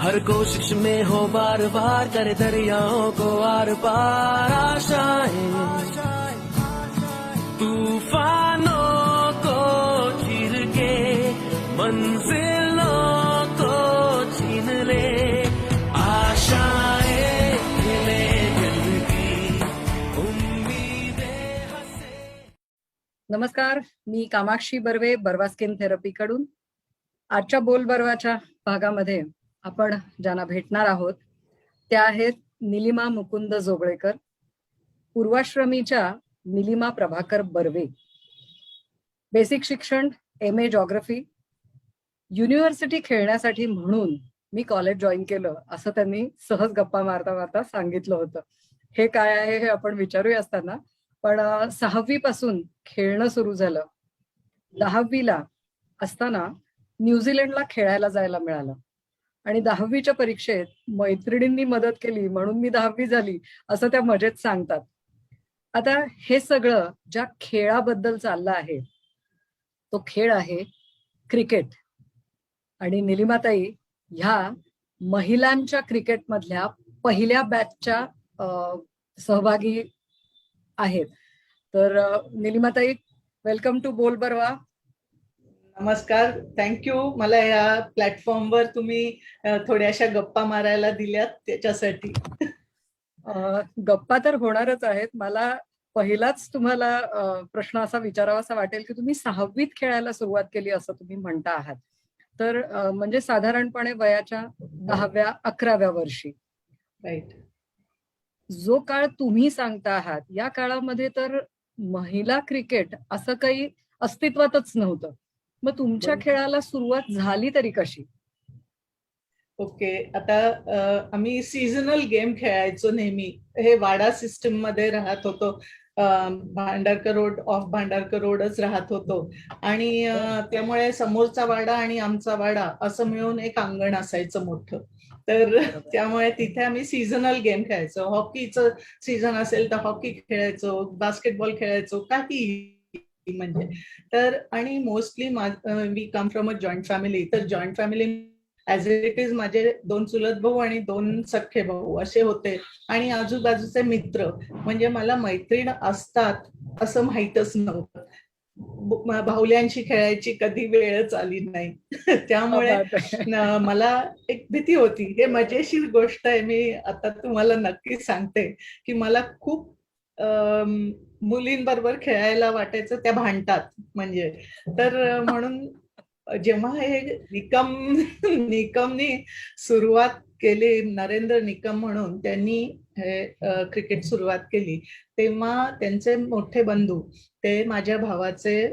हर कोशिश में हो बार बार, करे दरियाओं को आर पार। आशाएं तूफानों को चीर के मंजिलों को छीन ले। आशाएं खिले दिल की, उम्मीदें हंसे। नमस्कार, मी कामाक्षी बर्वे, बर्वा स्किन थेरपी कडून. आजच्या बोल बर्वाच्या भागामध्ये आपण ज्यांना भेटणार आहोत त्या आहेत निलिमा मुकुंद जोगळेकर, पूर्वाश्रमीच्या निलिमा प्रभाकर बर्वे. बेसिक शिक्षण MA जॉग्रफी. युनिव्हर्सिटी खेळण्यासाठी म्हणून मी कॉलेज जॉईन केलं असं त्यांनी सहज गप्पा मारता मारता सांगितलं होतं. हे काय आहे हे आपण विचारूया असताना, पण 6वी पासून खेळणं सुरू झालं. 10वीला असताना न्यूझीलंडला खेळायला जायला मिळालं आणि 10वीच्या परीक्षेत मैत्रिणींनी मदत केली म्हणून मी 10वी झाली असं त्या मजेत सांगतात. आता हे सगळं ज्या खेळाबद्दल चाललं आहे तो खेळ आहे क्रिकेट. आणि निलिमाताई ह्या महिलांच्या क्रिकेटमधल्या पहिल्या बॅचच्या सहभागी आहेत. तर निलिमाताई, वेलकम टू बोल बर्वा. नमस्कार, थँक्यू. मला या प्लॅटफॉर्मवर तुम्ही थोड्याशा गप्पा मारायला दिल्यात त्याच्यासाठी. गप्पा तर होणारच आहेत. मला पहिलाच तुम्हाला प्रश्न असा विचारावासा वाटेल की तुम्ही 6वीत खेळायला सुरुवात केली असं तुम्ही म्हणता आहात, तर म्हणजे साधारणपणे वयाच्या 10व्या-11व्या वर्षी. राईट. जो काळ तुम्ही सांगता आहात या काळामध्ये तर महिला क्रिकेट असं काही अस्तित्वातच नव्हतं. मग तुमच्या खेळाला सुरुवात झाली तरी कशी? ओके, आता आम्ही सीझनल गेम खेळायचो नेहमी. हे वाडा सिस्टम मध्ये राहत होतो. भांडारकर रोड, ऑफ भांडारकर रोडच राहत होतो आणि त्यामुळे समोरचा वाडा आणि आमचा वाडा असं मिळून एक अंगण असायचं मोठं. तर त्यामुळे तिथे आम्ही सीझनल गेम खेळायचो. हॉकीचं सीझन असेल तर हॉकी खेळायचो, बास्केटबॉल खेळायचो, काही म्हणजे. तर आणि mostly we come from a joint family. तर joint family as it is माझे 2 चुलत भाऊ आणि 2 सख्खे भाऊ असे होते आणि आजूबाजूचे मित्र. म्हणजे मला मैत्रीण असतात असं माहीतच नव्हतं. भाऊल्यांशी खेळायची कधी वेळच आली नाही. त्यामुळे मला एक भीती होती. हे मजेशीर गोष्ट आहे, मी आता तुम्हाला नक्की सांगते की मला खूप मुलींबरोबर खेळायला वाटायचं, त्या भांडतात म्हणजे. तर म्हणून जेव्हा हे निकमनी सुरुवात केली, नरेंद्र निकम म्हणून त्यांनी हे क्रिकेट सुरुवात केली, तेव्हा त्यांचे मोठे बंधू, ते माझ्या भावाचे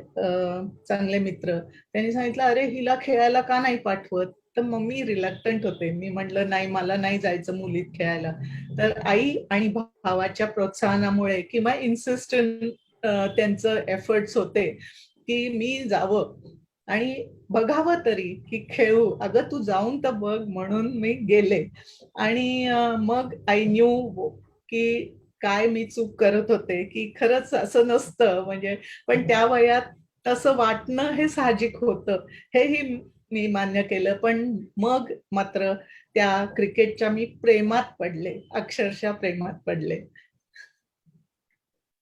चांगले मित्र, त्यांनी सांगितलं अरे हिला खेळायला का नाही पाठवत. तर मम्मी रिलक्टंट होते. मी म्हटलं नाही, मला नाही जायचं मुलीत खेळायला. तर आई आणि भावाच्या प्रोत्साहनामुळे किंवा इन्सिस्टंट त्यांचं एफर्ट्स होते की मी जावं आणि बघावं तरी की खेळू. अगं तू जाऊन तर बघ, म्हणून मी गेले. आणि मग आय न्यू की काय मी चूक करत होते, की खरंच असं नसतं म्हणजे. पण त्या वयात तसं वाटणं हे साहजिक होतं, हेही मी मान्य केलं. पण मग मात्र त्या क्रिकेटच्या मी प्रेमात पडले, अक्षरशः प्रेमात पडले.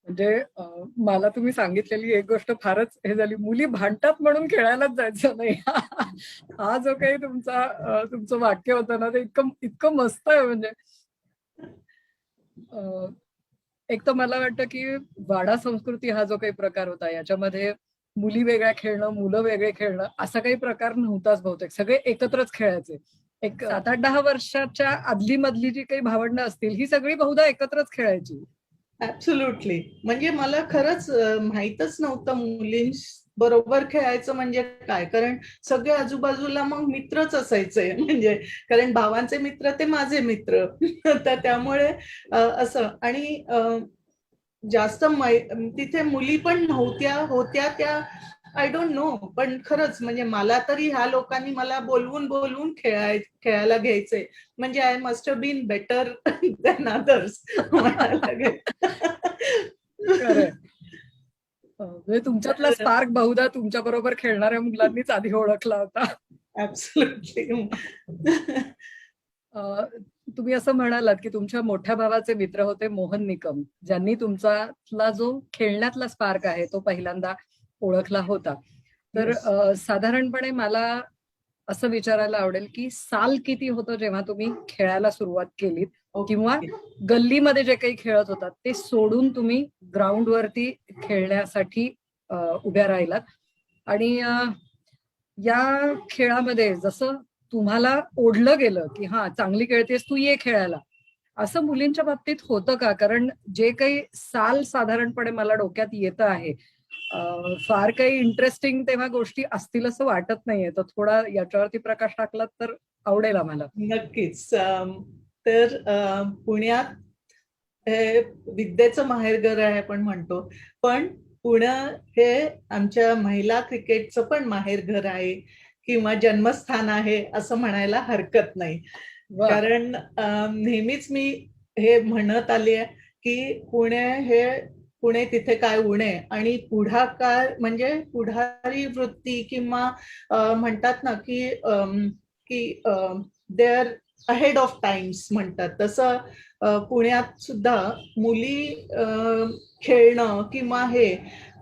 म्हणजे मला तुम्ही सांगितलेली एक गोष्ट फारच हे झाली, मुली भांडतात म्हणून खेळायलाच जायचं नाही. हा जो काही तुमचं वाक्य होतं ना, ते इतकं मस्त आहे. म्हणजे एक तर मला वाटतं की वाडा संस्कृती हा जो काही प्रकार होता याच्यामध्ये मुली वेगळ्या खेळणं, मुलं वेगळे खेळणं असा काही प्रकार नव्हताच बहुतेक. सगळे एकत्रच खेळायचे. एक 7-8-10 वर्षाच्या आदली मधली जी काही भावंडं असतील ही सगळी बहुधा एकत्रच खेळायची. ऍब्सोल्युटली. म्हणजे मला खरंच माहीतच नव्हतं मुलींबरोबर खेळायचं म्हणजे काय. कारण सगळे आजूबाजूला मग मित्रच असायचे. म्हणजे कारण भावांचे मित्र ते माझे मित्र. तर त्यामुळे असं. आणि जास्त तिथे मुली पण होत्या त्या आय डोंट नो. पण खरंच म्हणजे मला तरी ह्या लोकांनी मला बोलवून खेळायला घ्यायचे. म्हणजे I must have been better than others म्हणायला लागेल. म्हणजे तुमच्यातला स्पार्क बहुधा तुमच्या बरोबर खेळणाऱ्या मुलांनीच आधी ओळखला होता. ऍब्सोल्युटली. तुम्ही असं म्हणालात की तुमच्या मोठ्या भावाचे मित्र होते मोहन निकम, ज्यांनी तुमचातला जो खेळण्यातला स्पार्क आहे तो पहिल्यांदा ओळखला होता. तर Yes. साधारणपणे मला असं विचारायला आवडेल की साल किती होतं जेव्हा तुम्ही खेळायला सुरुवात केलीत, किंवा Okay. गल्लीमध्ये जे काही खेळत होतात ते सोडून तुम्ही ग्राउंडवरती खेळण्यासाठी उभ्या राहिलात. आणि या खेळामध्ये जसं तुम्हाला ओढलं गेलं की हा चांगली खेळतेस तू, ये खेळायला, असं मुलींच्या बाबतीत होतं का? कारण जे काही साल साधारणपणे मला डोक्यात येतं आहे, फार काही इंटरेस्टिंग तेव्हा गोष्टी असतील असं वाटत नाहीये. तर थोडा याच्यावरती प्रकाश टाकलात तर आवडेल आम्हाला. नक्कीच. तर पुण्यात हे विद्येचं माहेरघर आहे आपण म्हणतो, पण पुणे हे आमच्या महिला क्रिकेटचं पण माहेरघर आहे किंवा जन्मस्थान आहे असं म्हणायला हरकत नाही. वा. कारण नेहमीच मी हे म्हणत आली आहे की पुणे तिथे काय उणे, आणि पुढाकार म्हणजे पुढारी वृत्ती किंवा म्हणतात ना की they are ahead of times म्हणतात तसं पुण्यात सुद्धा मुली खेळणं किंवा हे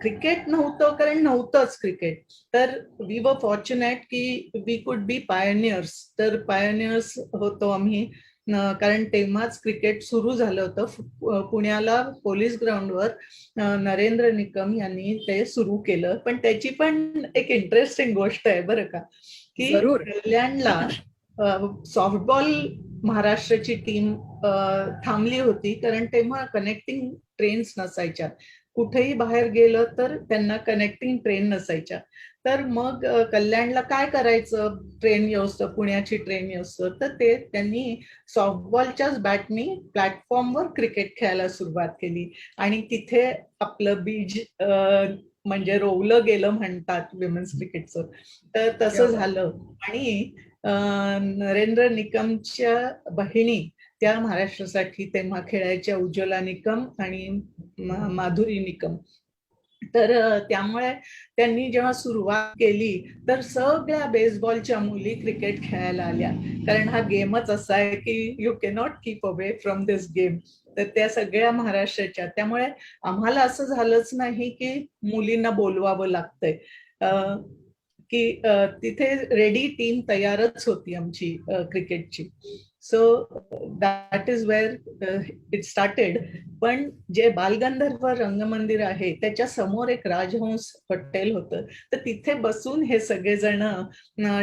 क्रिकेट नव्हतं, कारण नव्हतंच क्रिकेट. तर वी वर फॉर्च्युनेट की वी कुड बी पायनियर्स. तर पायनियर्स होतो आम्ही, कारण तेव्हाच क्रिकेट सुरू झालं होतं पुण्याला. पोलीस ग्राउंडवर नरेंद्र निकम यांनी ते सुरू केलं. पण त्याची पण एक इंटरेस्टिंग गोष्ट आहे बरं का, की जरूर. कल्याणला सॉफ्टबॉल महाराष्ट्राची टीम थांबली होती, कारण तेव्हा कनेक्टिंग ट्रेन्स नसायच्या. कुठेही बाहेर गेलं तर त्यांना कनेक्टिंग ट्रेन नसायच्या. तर मग कल्याणला काय करायचं, ट्रेन येऊस्तर, पुण्याची ट्रेन येऊस्तर, तर ते त्यांनी सॉफ्टबॉलच्याच बॅटनी प्लॅटफॉर्मवर क्रिकेट खेळायला सुरुवात केली. आणि तिथे आपलं बीज म्हणजे रोवलं गेलं म्हणतात विमेन्स क्रिकेटचं. तर तसं झालं. आणि नरेंद्र निकमच्या बहिणी त्या महाराष्ट्रासाठी तेव्हा खेळायच्या, उज्ज्वला निकम आणि माधुरी निकम. तर त्यामुळे त्यांनी जेव्हा सुरुवात केली तर सगळ्या बेसबॉलच्या मुली क्रिकेट खेळायला आल्या, कारण हा गेमच असा आहे की you cannot keep away from this game. तर त्या सगळ्या महाराष्ट्राच्या, त्यामुळे आम्हाला असं झालंच नाही की मुलींना बोलवावं लागतंय, की तिथे रेडी टीम तयारच होती आमची क्रिकेटची. So that is wear it started. पण जे बालगंधर्व रंगमंदिर आहे त्याच्या समोर एक राजहंस हॉटेल होतं, तर तिथे बसून हे सगळेजण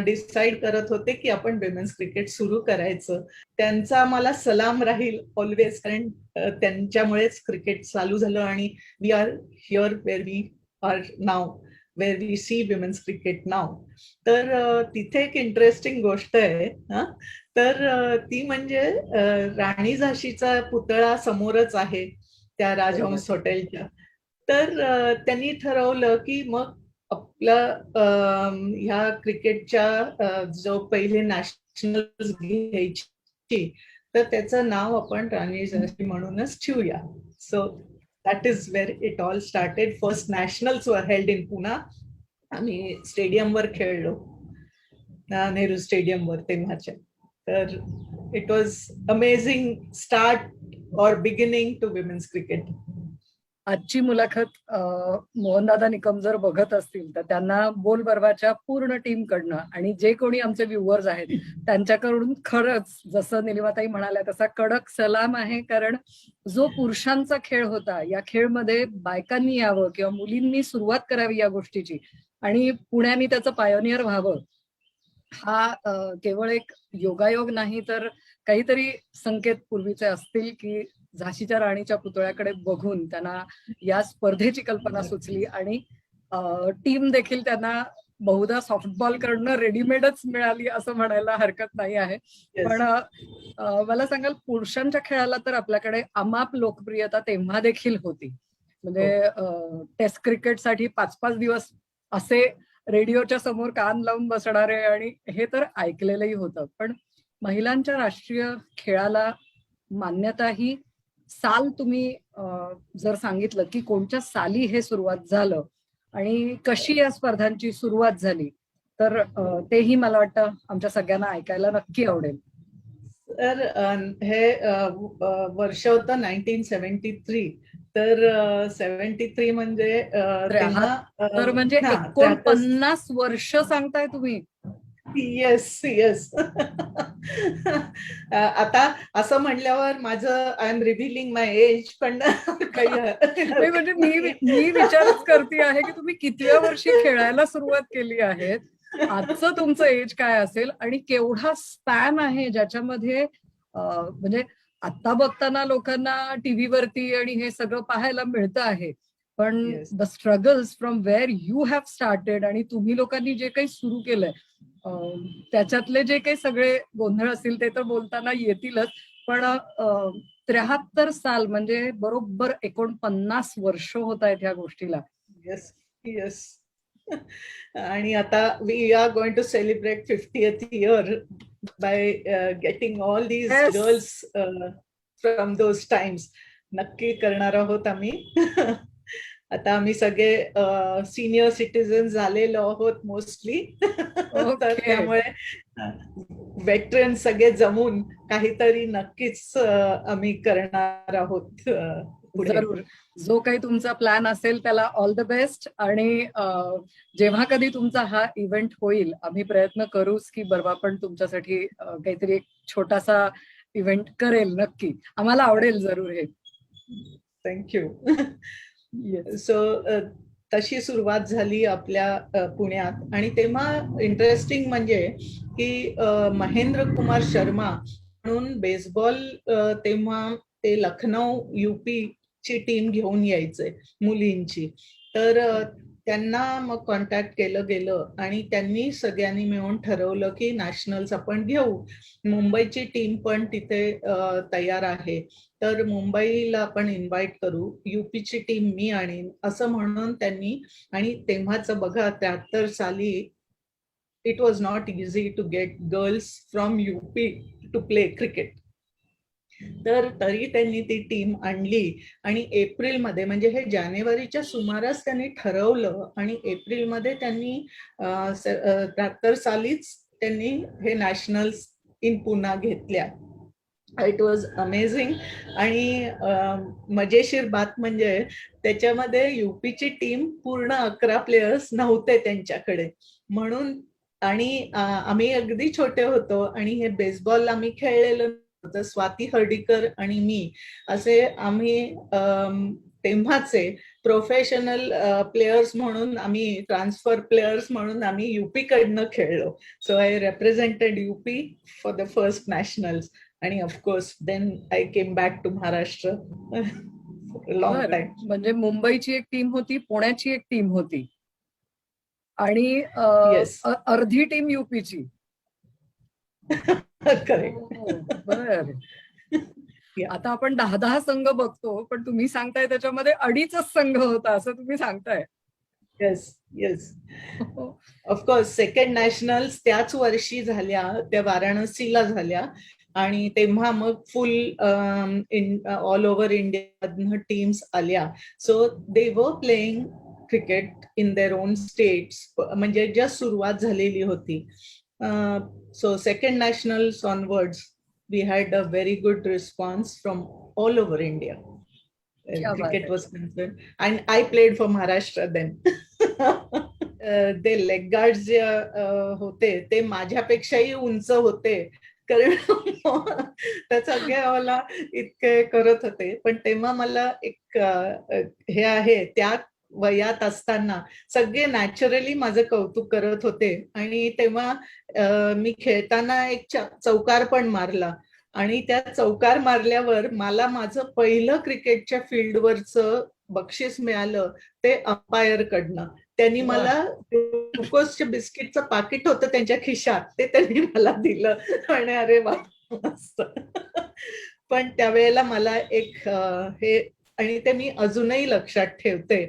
डिसाईड करत होते की आपण विमेन्स क्रिकेट सुरू करायचं. त्यांचा मला सलाम राहील ऑलवेज, कारण त्यांच्यामुळेच क्रिकेट चालू झालं आणि we are here where we are now, where we see women's cricket now. तर तिथे एक इंटरेस्टिंग गोष्ट आहे. तर ती म्हणजे राणी झाशीचा पुतळा समोरच आहे त्या राजहंस हॉटेलच्या. तर त्यांनी ठरवलं की मग आपलं ह्या क्रिकेटच्या जो पहिले नॅशनल घ्यायची, तर त्याचं नाव आपण राणी झाशी म्हणूनच ठेवूया. So that is where it all started. First nationals were held in Pune. आम्ही स्टेडियमवर खेळलो, नेहरू स्टेडियमवर तेव्हाच्या. तर इट वॉज अमेझिंग स्टार्ट और बिगिनिंग टू विमेन्स क्रिकेट. आजची मुलाखत मोहनदादा निकम जर बघत असतील तर त्यांना बोल बर्वाच्या पूर्ण टीम कडनं आणि जे कोणी आमचे व्ह्युअर्स आहेत त्यांच्याकडून खरंच जसं निलिमाताई म्हणाल्या तसा कडक सलाम आहे. कारण जो पुरुषांचा खेळ होता, या खेळमध्ये बायकांनी यावं किंवा मुलींनी सुरुवात करावी या गोष्टीची, आणि पुण्याने त्याचं पायोनियर व्हावं, हा केवळ एक योगायोग नाही तर काहीतरी संकेत पूर्वीचे असतील की झाशीच्या राणीच्या पुतळ्याकडे बघून त्यांना या स्पर्धेची कल्पना सुचली आणि टीम देखील त्यांना बहुधा सॉफ्टबॉल कडनं रेडीमेडच मिळाली असं म्हणायला हरकत नाही आहे. पण मला सांगाल, पुरुषांच्या खेळाला तर आपल्याकडे अमाप लोकप्रियता तेव्हा देखील होती. म्हणजे टेस्ट क्रिकेटसाठी 5-5 दिवस असे रेडिओच्या समोर कान लावून बसणारे, आणि हे तर ऐकलेलंही होतं. पण महिलांच्या राष्ट्रीय खेळाला मान्यता ही साल तुम्ही जर सांगितलं की कोणत्या साली हे सुरुवात झालं आणि कशी या स्पर्धांची सुरुवात झाली, तर तेही मला वाटतं आमच्या सगळ्यांना ऐकायला नक्की आवडेल. तर हे वर्ष होतं 1973. तर 73 म्हणजे तेव्हा तर म्हणजे हा 49 वर्ष सांगताय तुम्ही. Yes yes. आता असं म्हणल्यावर माझं I am revealing my age, पण काही नाही म्हणजे हरकत नाहीये. मी विचारच करते आहे की तुम्ही कितव्या वर्षी खेळायला सुरुवात केली आहे, आजचं तुमचं एज काय असेल आणि केवढा स्पॅन आहे ज्याच्यामध्ये म्हणजे आता बघताना लोकांना टीव्हीवरती आणि हे सगळं पाहायला मिळतं आहे, पण Yes. The struggles from where you have started आणि तुम्ही लोकांनी जे काही सुरू केलंय त्याच्यातले जे काही सगळे गोंधळ असतील ते तर बोलताना येतीलच, पण 73 साल म्हणजे बरोबर 49 वर्ष होत आहेत ह्या गोष्टीला. Yes yes. आणि आता we are going to celebrate 50th year by getting all these Yes. Girls from those times. नक्की करणार आहोत आम्ही. आता आम्ही सगळे सिनियर सिटीजन झालेलो आहोत मोस्टली. तर त्यामुळे वेटरन सगळे जमून काहीतरी नक्कीच आम्ही करणार आहोत पुढे. जरूर. जो काही तुमचा प्लॅन असेल त्याला ऑल द बेस्ट. आणि जेव्हा कधी तुमचा हा इव्हेंट होईल आम्ही प्रयत्न करूच की बर्वा पण तुमच्यासाठी काहीतरी एक छोटासा इव्हेंट करेल. नक्की आम्हाला आवडेल जरूर हे. थँक्यू. येस. सो तशी सुरुवात झाली आपल्या पुण्यात. आणि तेव्हा इंटरेस्टिंग म्हणजे की महेंद्र कुमार शर्मा म्हणून बेसबॉल तेव्हा ते लखनौ UP ची टीम घेऊन यायचे मुलींची. तर त्यांना मग कॉन्टॅक्ट केलं गेलं आणि त्यांनी सगळ्यांनी मिळून ठरवलं की नॅशनल्स आपण घेऊ. मुंबईची टीम पण तिथे तयार आहे, तर मुंबईला आपण इन्व्हाइट करू, UPची टीम मी आणीन असं म्हणून त्यांनी. आणि तेव्हाच बघा 73 साली it was not easy to get girls from UP to play cricket. तर तरी त्यांनी ती टीम आणली आणि एप्रिलमध्ये, म्हणजे हे जानेवारीच्या सुमारास त्यांनी ठरवलं आणि एप्रिलमध्ये त्यांनी 73 सालीच त्यांनी हे नॅशनल्स इन पुणा घेतल्या. It was amazing. आणि मजेशीर बात म्हणजे त्याच्यामध्ये UPची टीम पूर्ण 11 प्लेयर्स नव्हते त्यांच्याकडे म्हणून. आणि आम्ही अगदी छोटे होतो आणि हे बेसबॉल आम्ही खेळलेलो होतं. स्वाती हर्डीकर आणि मी असे आम्ही तेव्हाचे प्रोफेशनल प्लेयर्स म्हणून, आम्ही ट्रान्सफर प्लेयर्स म्हणून आम्ही UP कडनं खेळलो. So I represented UP for the first nationals. आणि of course then I came back to Maharashtra. Long time. म्हणजे मुंबईची एक टीम होती, पुण्याची एक टीम होती आणि येस. अर्धी टीम UPची. करेक्ट. बर. आता आपण 10-10 संघ बघतो, पण तुम्ही सांगताय त्याच्यामध्ये 2.5च संघ होता असं तुम्ही सांगताय. Yes yes. Of course second nationals त्याच वर्षी झाल्या, त्या वाराणसीला झाल्या. आणि तेव्हा मग full all over India teams आल्या. So they were playing cricket in their own states, म्हणजे जस्ट सुरुवात झालेली होती. So second nationals onwards we had a very good response from all over India. Cricket was concerned, and I played for Maharashtra then. ते leg guard जे होते ते माझ्यापेक्षाही उंच होते, कारण त्या सगळ्या मला इतके करत होते. पण तेव्हा मला एक हे आहे, त्या वयात असताना सगळे नॅचरली माझं कौतुक करत होते. आणि तेव्हा मी खेळताना एक चौकार पण मारला. आणि त्या चौकार मारल्यावर मला माझं पहिलं क्रिकेटच्या फील्डवरचं बक्षीस मिळालं ते अंपायर कडनं. त्यांनी मला ग्लुकोजच्या बिस्किटचं पाकिट होतं त्यांच्या खिशात, ते त्यांनी मला दिलं. आणि अरे वा मस्त. पण त्यावेळेला मला एक हे, आणि ते मी अजूनही लक्षात ठेवते,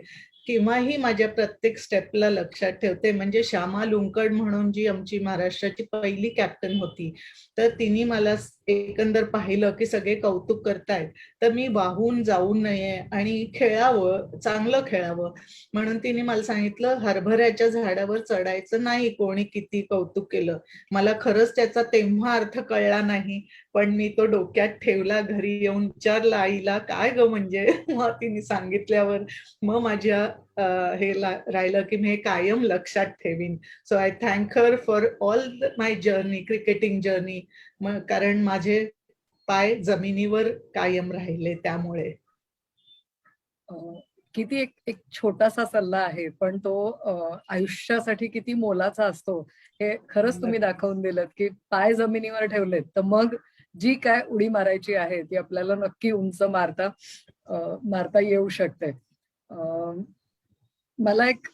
किंवाही माझ्या प्रत्येक स्टेपला लक्षात ठेवते. म्हणजे श्यामा लुंकड म्हणून जी आमची महाराष्ट्राची पहिली कॅप्टन होती, तर तिने मला एकंदर पाहिलं की सगळे कौतुक करतायत, तर मी वाहून जाऊ नये आणि खेळावं, चांगलं खेळावं. म्हणून तिने मला सांगितलं, हरभऱ्याच्या झाडावर चढायचं नाही कोणी किती कौतुक केलं. मला खरंच त्याचा तेव्हा अर्थ कळला नाही, पण मी तो डोक्यात ठेवला. घरी येऊन विचारला आईला, काय ग म्हणजे? मग तिने सांगितल्यावर मग माझ्या हे राहिलं की मी हे कायम लक्षात ठेवीन. So I thank her for all my journey, cricketing journey. कारण माझे पाय जमिनीवर कायम राहिले त्यामुळे. किती एक एक छोटासा सल्ला आहे, पण तो आयुष्यासाठी किती मोलाचा असतो हे खरंच तुम्ही दाखवून दिलं की पाय जमिनीवर ठेवलेत तर मग जी काय उडी मारायची आहे ती आपल्याला नक्की उंच मारता येऊ शकते. मला एक,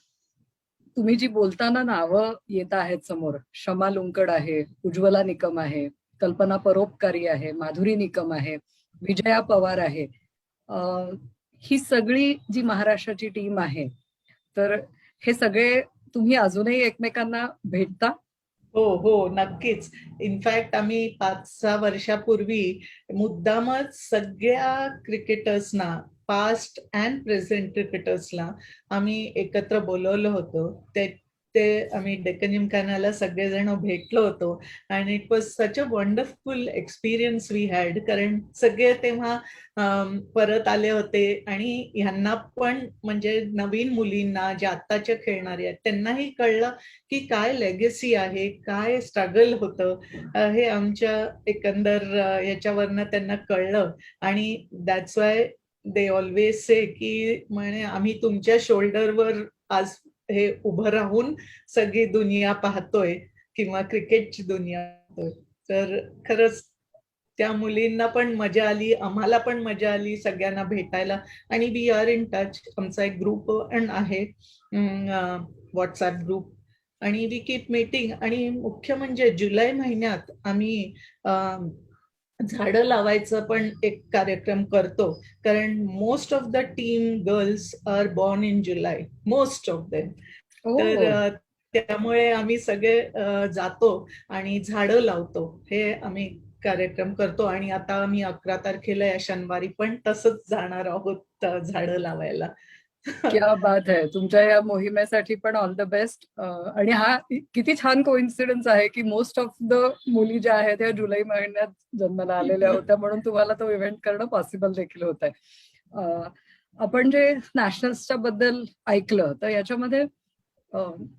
तुम्ही जी बोलताना नावं येत आहेत समोर, शमा लुंकड आहे, उज्ज्वला निकम आहे, कल्पना परोपकारी आहे, माधुरी निकम आहे, विजया पवार आहे, ही सगळी जी महाराष्ट्राची टीम आहे, तर हे सगळे तुम्ही अजूनही एकमेकांना भेटता? हो हो, नक्कीच. इनफॅक्ट आम्ही 5-6 वर्षापूर्वी मुद्दामच सगळ्या क्रिकेटर्सना, पास्ट अँड प्रेझेंट क्रिकेटर्सला आम्ही एकत्र बोलवलं होतं. ते आम्ही डेक्कन जिमखानाला सगळेजण भेटलो होतो आणि it was such a wonderful experience we had. कारण सगळे तेव्हा परत आले होते आणि ह्यांना पण, म्हणजे नवीन मुलींना ज्या आत्ताच्या खेळणाऱ्या आहेत त्यांनाही कळलं की काय लेगेसी आहे, काय स्ट्रगल होतं, हे आमच्या एकंदर याच्यावरनं त्यांना कळलं. आणि that's why they always say की म्हणे आम्ही तुमच्या शोल्डरवर आज हे उभं राहून सगळी दुनिया पाहतोय किंवा क्रिकेटची दुनिया पाहतोय. तर खरंच त्या मुलींना पण मजा आली, आम्हाला पण मजा आली सगळ्यांना भेटायला. आणि वी आर इन टच. आमचा एक ग्रुप पण आहे, व्हॉट्सअप ग्रुप, आणि वी कीप मीटिंग. आणि मुख्य म्हणजे जुलै महिन्यात आम्ही झाडं लावायचं पण एक कार्यक्रम करतो. कारण most of the team girls are born in July, most of them. तर त्यामुळे आम्ही सगळे जातो आणि झाडं लावतो. हे आम्ही कार्यक्रम करतो. आणि आता आम्ही 11 तारखेला या शनिवारी पण तसंच जाणार आहोत झाडं लावायला. क्या बात आहे. तुमच्या या मोहिमेसाठी पण ऑल द बेस्ट. आणि हा किती छान कोइन्सिडन्स आहे की मोस्ट ऑफ द मुली ज्या आहेत त्या जुलै महिन्यात जन्माला आलेल्या होत्या, म्हणून तुम्हाला तो इव्हेंट करणं पॉसिबल देखील होत आहे. आपण जे नॅशनल्सच्या बद्दल ऐकलं तर याच्यामध्ये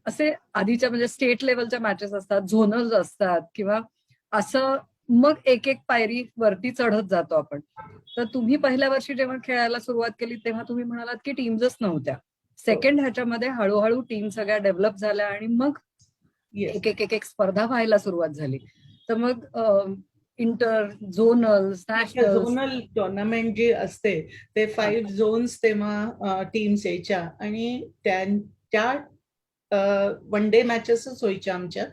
असे आधीच्या म्हणजे स्टेट लेवलच्या मॅचेस असतात, झोनल्स असतात, किंवा असं मग एक एक पायरी वरती चढत जातो आपण. तर तुम्ही पहिल्या वर्षी जेव्हा खेळायला सुरुवात केली तेव्हा तुम्ही म्हणालात की टीम्सच नव्हत्या. सेकंड ह्याच्यामध्ये हळूहळू टीम सगळ्या डेव्हलप झाल्या आणि मग एक एक एक स्पर्धा व्हायला सुरुवात झाली. तर मग इंटर, झोनल्स, नॅशनल झोनल टुर्नामेंट जी असते ते 5 झोन्स तेव्हा टीम्स यायच्या आणि त्या वन डे मॅचेसच व्हायच्या आमच्या.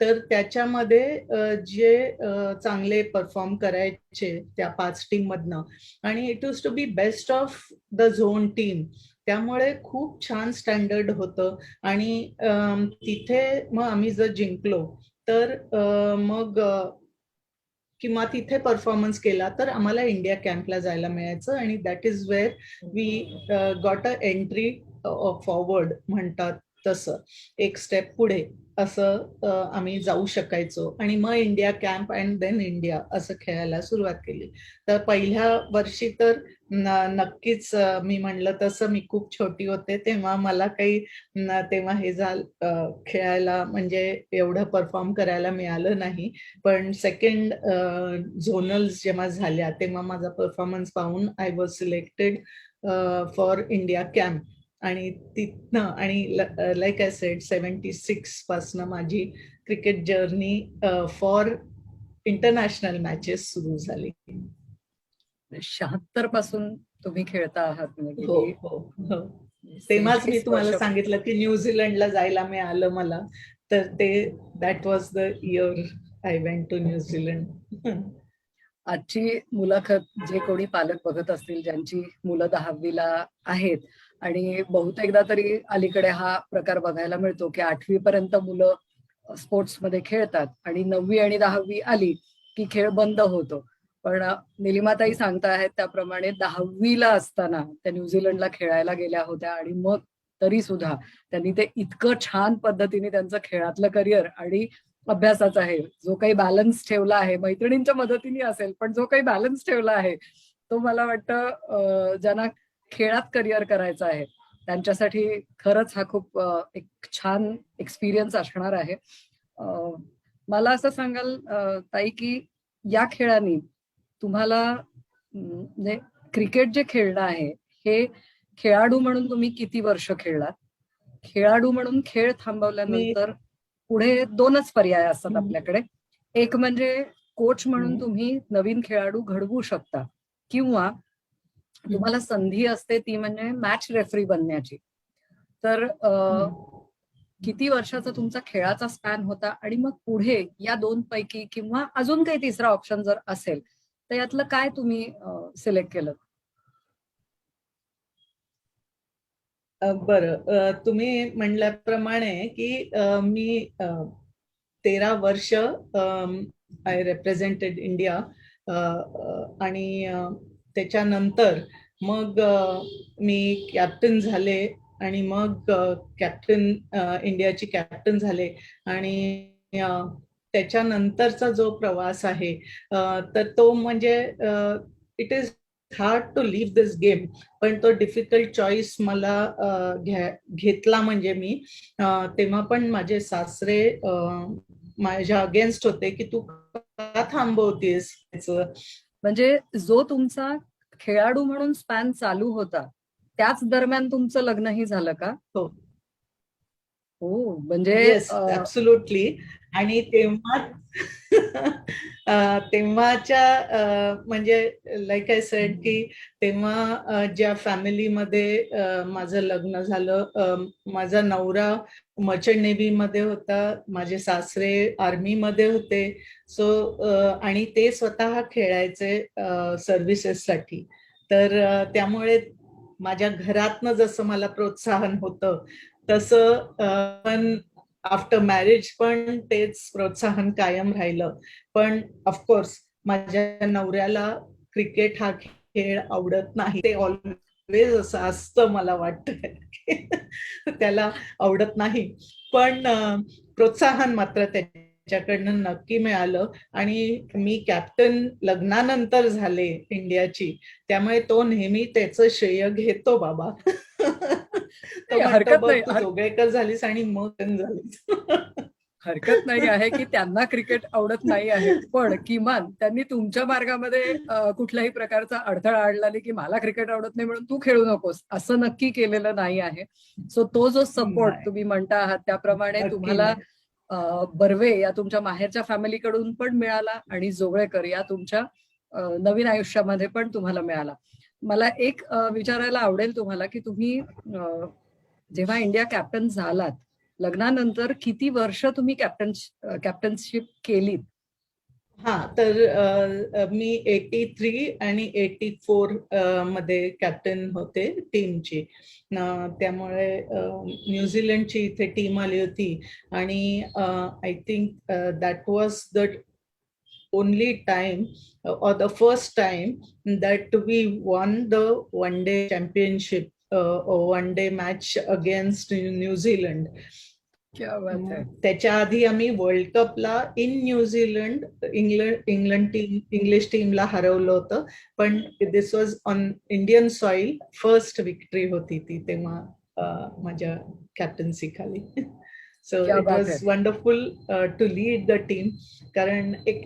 तर त्याच्यामध्ये जे चांगले परफॉर्म करायचे त्या 5 टीम मधनं, आणि it was to be best of the zone team. त्यामुळे खूप छान स्टँडर्ड होतं. आणि तिथे मग आम्ही जर जिंकलो तर मग किंवा तिथे परफॉर्मन्स केला तर आम्हाला इंडिया कॅम्पला जायला मिळायचं. आणि that is where we got a entry forward म्हणतात तसं, एक स्टेप पुढे असं आम्ही जाऊ शकायचो. आणि मग India camp and then India असं खेळायला सुरुवात केली. तर पहिल्या वर्षी तर नक्कीच मी म्हणलं तसं मी खूप छोटी होते तेव्हा, मला काही तेव्हा हे खेळायला म्हणजे एवढं परफॉर्म करायला मिळालं नाही. पण सेकंड झोनल्स जेव्हा झाल्या तेव्हा माझा परफॉर्मन्स पाहून I was selected for India camp. आणि तिथनं आणि लाईक आय सेड 76 पासनं माझी cricket journey for international matches सुरू झाली. 76 पासून तुम्ही खेळता आहात म्हणजे हो हो हो. तेव्हाच मी तुम्हाला सांगितलं की न्यूझीलंडला जायला मिळालं मला. तर ते that was the year I went to New Zealand. आजची मुलाखत जे कोणी पालक बघत असतील, ज्यांची मुलं 10वीला आहेत, आणि बहुतेकदा तरी अलीकडे हा प्रकार बघायला मिळतो की 8वी पर्यंत मुलं स्पोर्ट्समध्ये खेळतात आणि 9वी आणि 10वी आली की खेळ बंद होतो. पण निलिमाताई सांगताहेत त्याप्रमाणे 10वीला असताना त्या न्यूझीलंडला खेळायला गेल्या होत्या आणि मग तरी सुद्धा त्यांनी ते इतकं छान पद्धतीने त्यांचं खेळातलं करिअर आणि अभ्यासाचा आहे जो काही बॅलन्स ठेवला आहे, मैत्रिणींच्या मदतीने असेल पण जो काही बॅलन्स ठेवला आहे तो मला वाटतं ज्यांना खेळात करिअर करायचं आहे त्यांच्यासाठी खरंच हा खूप एक छान एक्सपिरियन्स असणार आहे. मला असं सांगाल ताई की या खेळाने तुम्हाला म्हणजे क्रिकेट जे खेळणं आहे हे खेळाडू म्हणून तुम्ही किती वर्ष खेळलात? खेळाडू म्हणून खेळ मी थांबवल्यानंतर पुढे 2च पर्याय असतात आपल्याकडे. एक म्हणजे कोच म्हणून तुम्ही नवीन खेळाडू घडवू शकता किंवा तुम्हाला संधी असते ती म्हणजे मॅच रेफरी बनण्याची. तर किती वर्षाचा तुमचा खेळाचा स्पॅन होता आणि मग पुढे या 2 पैकी किंवा अजून काही तिसरा ऑप्शन जर असेल तर यातलं काय तुम्ही सिलेक्ट केलं? बरं, तुम्ही म्हणल्याप्रमाणे की मी 13 वर्ष आय रिप्रेझेंटेड इंडिया आणि त्याच्यानंतर मग मी कॅप्टन झाले आणि मग कॅप्टन इंडियाची कॅप्टन झाले आणि त्याच्यानंतरचा जो प्रवास आहे तर तो म्हणजे it is hard to leave this game. पण तो डिफिकल्ट चॉईस मला घेतला म्हणजे मी तेव्हा पण माझे सासरे माझ्या अगेन्स्ट होते की तू का थांबवतेस. म्हणजे जो तुमचा खेळाडू म्हणून स्पॅन चालू होता त्याच दरम्यान तुमचं लग्नही झालं का? हो हो म्हणजे येस ऍब्सोल्युटली. आणि तेव्हा तेव्हाच्या म्हणजे लाईक आय सेड की तेव्हा ज्या फॅमिलीमध्ये माझं लग्न झालं, माझा नवरा मर्चंट नेव्ही मध्ये होता, माझे सासरे आर्मी मध्ये होते. सो आणि ते स्वतः खेळायचे सर्व्हिसेससाठी. तर त्यामुळे माझ्या घरातनं जसं मला प्रोत्साहन होतं तसं पण आफ्टर मॅरेज पण तेच प्रोत्साहन कायम राहिलं. पण ऑफकोर्स माझ्या नवऱ्याला क्रिकेट हा खेळ आवडत नाही. ते ऑलवेज असं असतं मला वाटतं त्याला आवडत नाही. पण प्रोत्साहन मात्र त्याच्याकडनं नक्की मिळालं आणि मी कॅप्टन लग्नानंतर झाले इंडियाची. त्यामुळे तो नेहमी त्याचं श्रेय घेतो बाबा. तो म्हणतो हरकत बघ नाही, तू जोगळेकर झालीस आणि मग झालीस. हरकत नाही आहे की त्यांना क्रिकेट आवडत नाही आहे पण किमान त्यांनी तुमच्या मार्गामध्ये कुठल्याही प्रकारचा अडथळा आणला नाही की मला क्रिकेट आवडत नाही म्हणून तू खेळू नकोस असं नक्की केलेलं नाही आहे. सो तो जो सपोर्ट तुम्ही म्हणता आहात त्याप्रमाणे तुम्हाला बर्वे या तुमच्या माहेरच्या फॅमिलीकडून पण मिळाला आणि जोगळेकर या तुमच्या नवीन आयुष्यामध्ये पण तुम्हाला मिळाला. मला एक विचारायला आवडेल तुम्हाला की तुम्ही जेव्हा इंडिया कॅप्टन झालात लग्नानंतर किती वर्ष तुम्ही कॅप्टनशिप केली? हा तर मी 83 आणि 84 मध्ये कॅप्टन होते टीमची. त्यामुळे न्यूझीलंडची इथे टीम आली होती आणि I think that was the only time or the first time that we won the one day championship or one day match against New Zealand. त्याच्या आधी आम्ही वर्ल्ड कपला इन न्यूझीलंड इंग्लिश टीमला हरवलं होतं. पण this was on Indian soil first victory होती ती तेव्हा माझ्या कॅप्टन्सी खाली. So it was wonderful to lead the team. कारण एक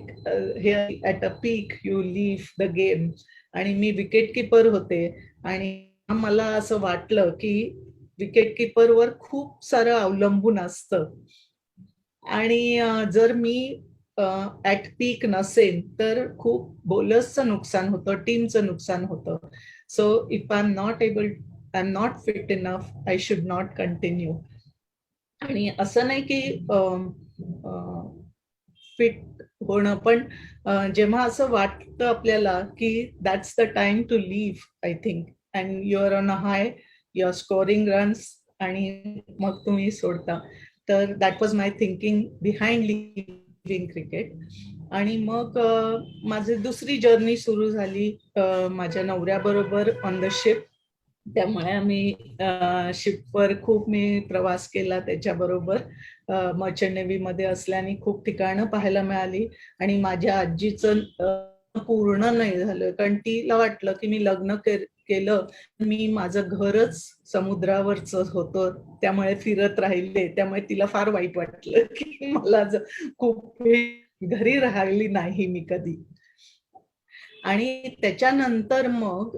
here at a peak you leave the game. आणि मी विकेट किपर होते आणि मला असं वाटलं की विकेट किपरवर खूप सारं अवलंबून असतं आणि जर मी ऍट पीक नसेल तर खूप बॉलर्सचं नुकसान होतं, टीमचं नुकसान होतं. So if I am not fit enough I should not continue. आणि असं नाही की फिट होणं पण जेव्हा असं वाटतं आपल्याला की that's the time to leave I think and you are on a high, you are scoring runs आणि मग तुम्ही सोडता. तर that was my thinking behind leaving leaving cricket. आणि मग माझी दुसरी जर्नी सुरू झाली माझ्या नवऱ्याबरोबर ऑन द शिप. त्यामुळे आम्ही शिपवर खूप मी प्रवास केला त्याच्याबरोबर. मर्चंट नेव्ही मध्ये असल्याने खूप ठिकाणं पाहायला मिळाली. आणि माझ्या आजीचं पूर्ण नाही झालं, कारण तिला वाटलं की मी लग्न केलं, मी माझं घरच समुद्रावरच होतं, त्यामुळे फिरत राहिले. त्यामुळे तिला फार वाईट वाटलं की मला खूप घरी राहिली नाही मी कधी. आणि त्याच्यानंतर मग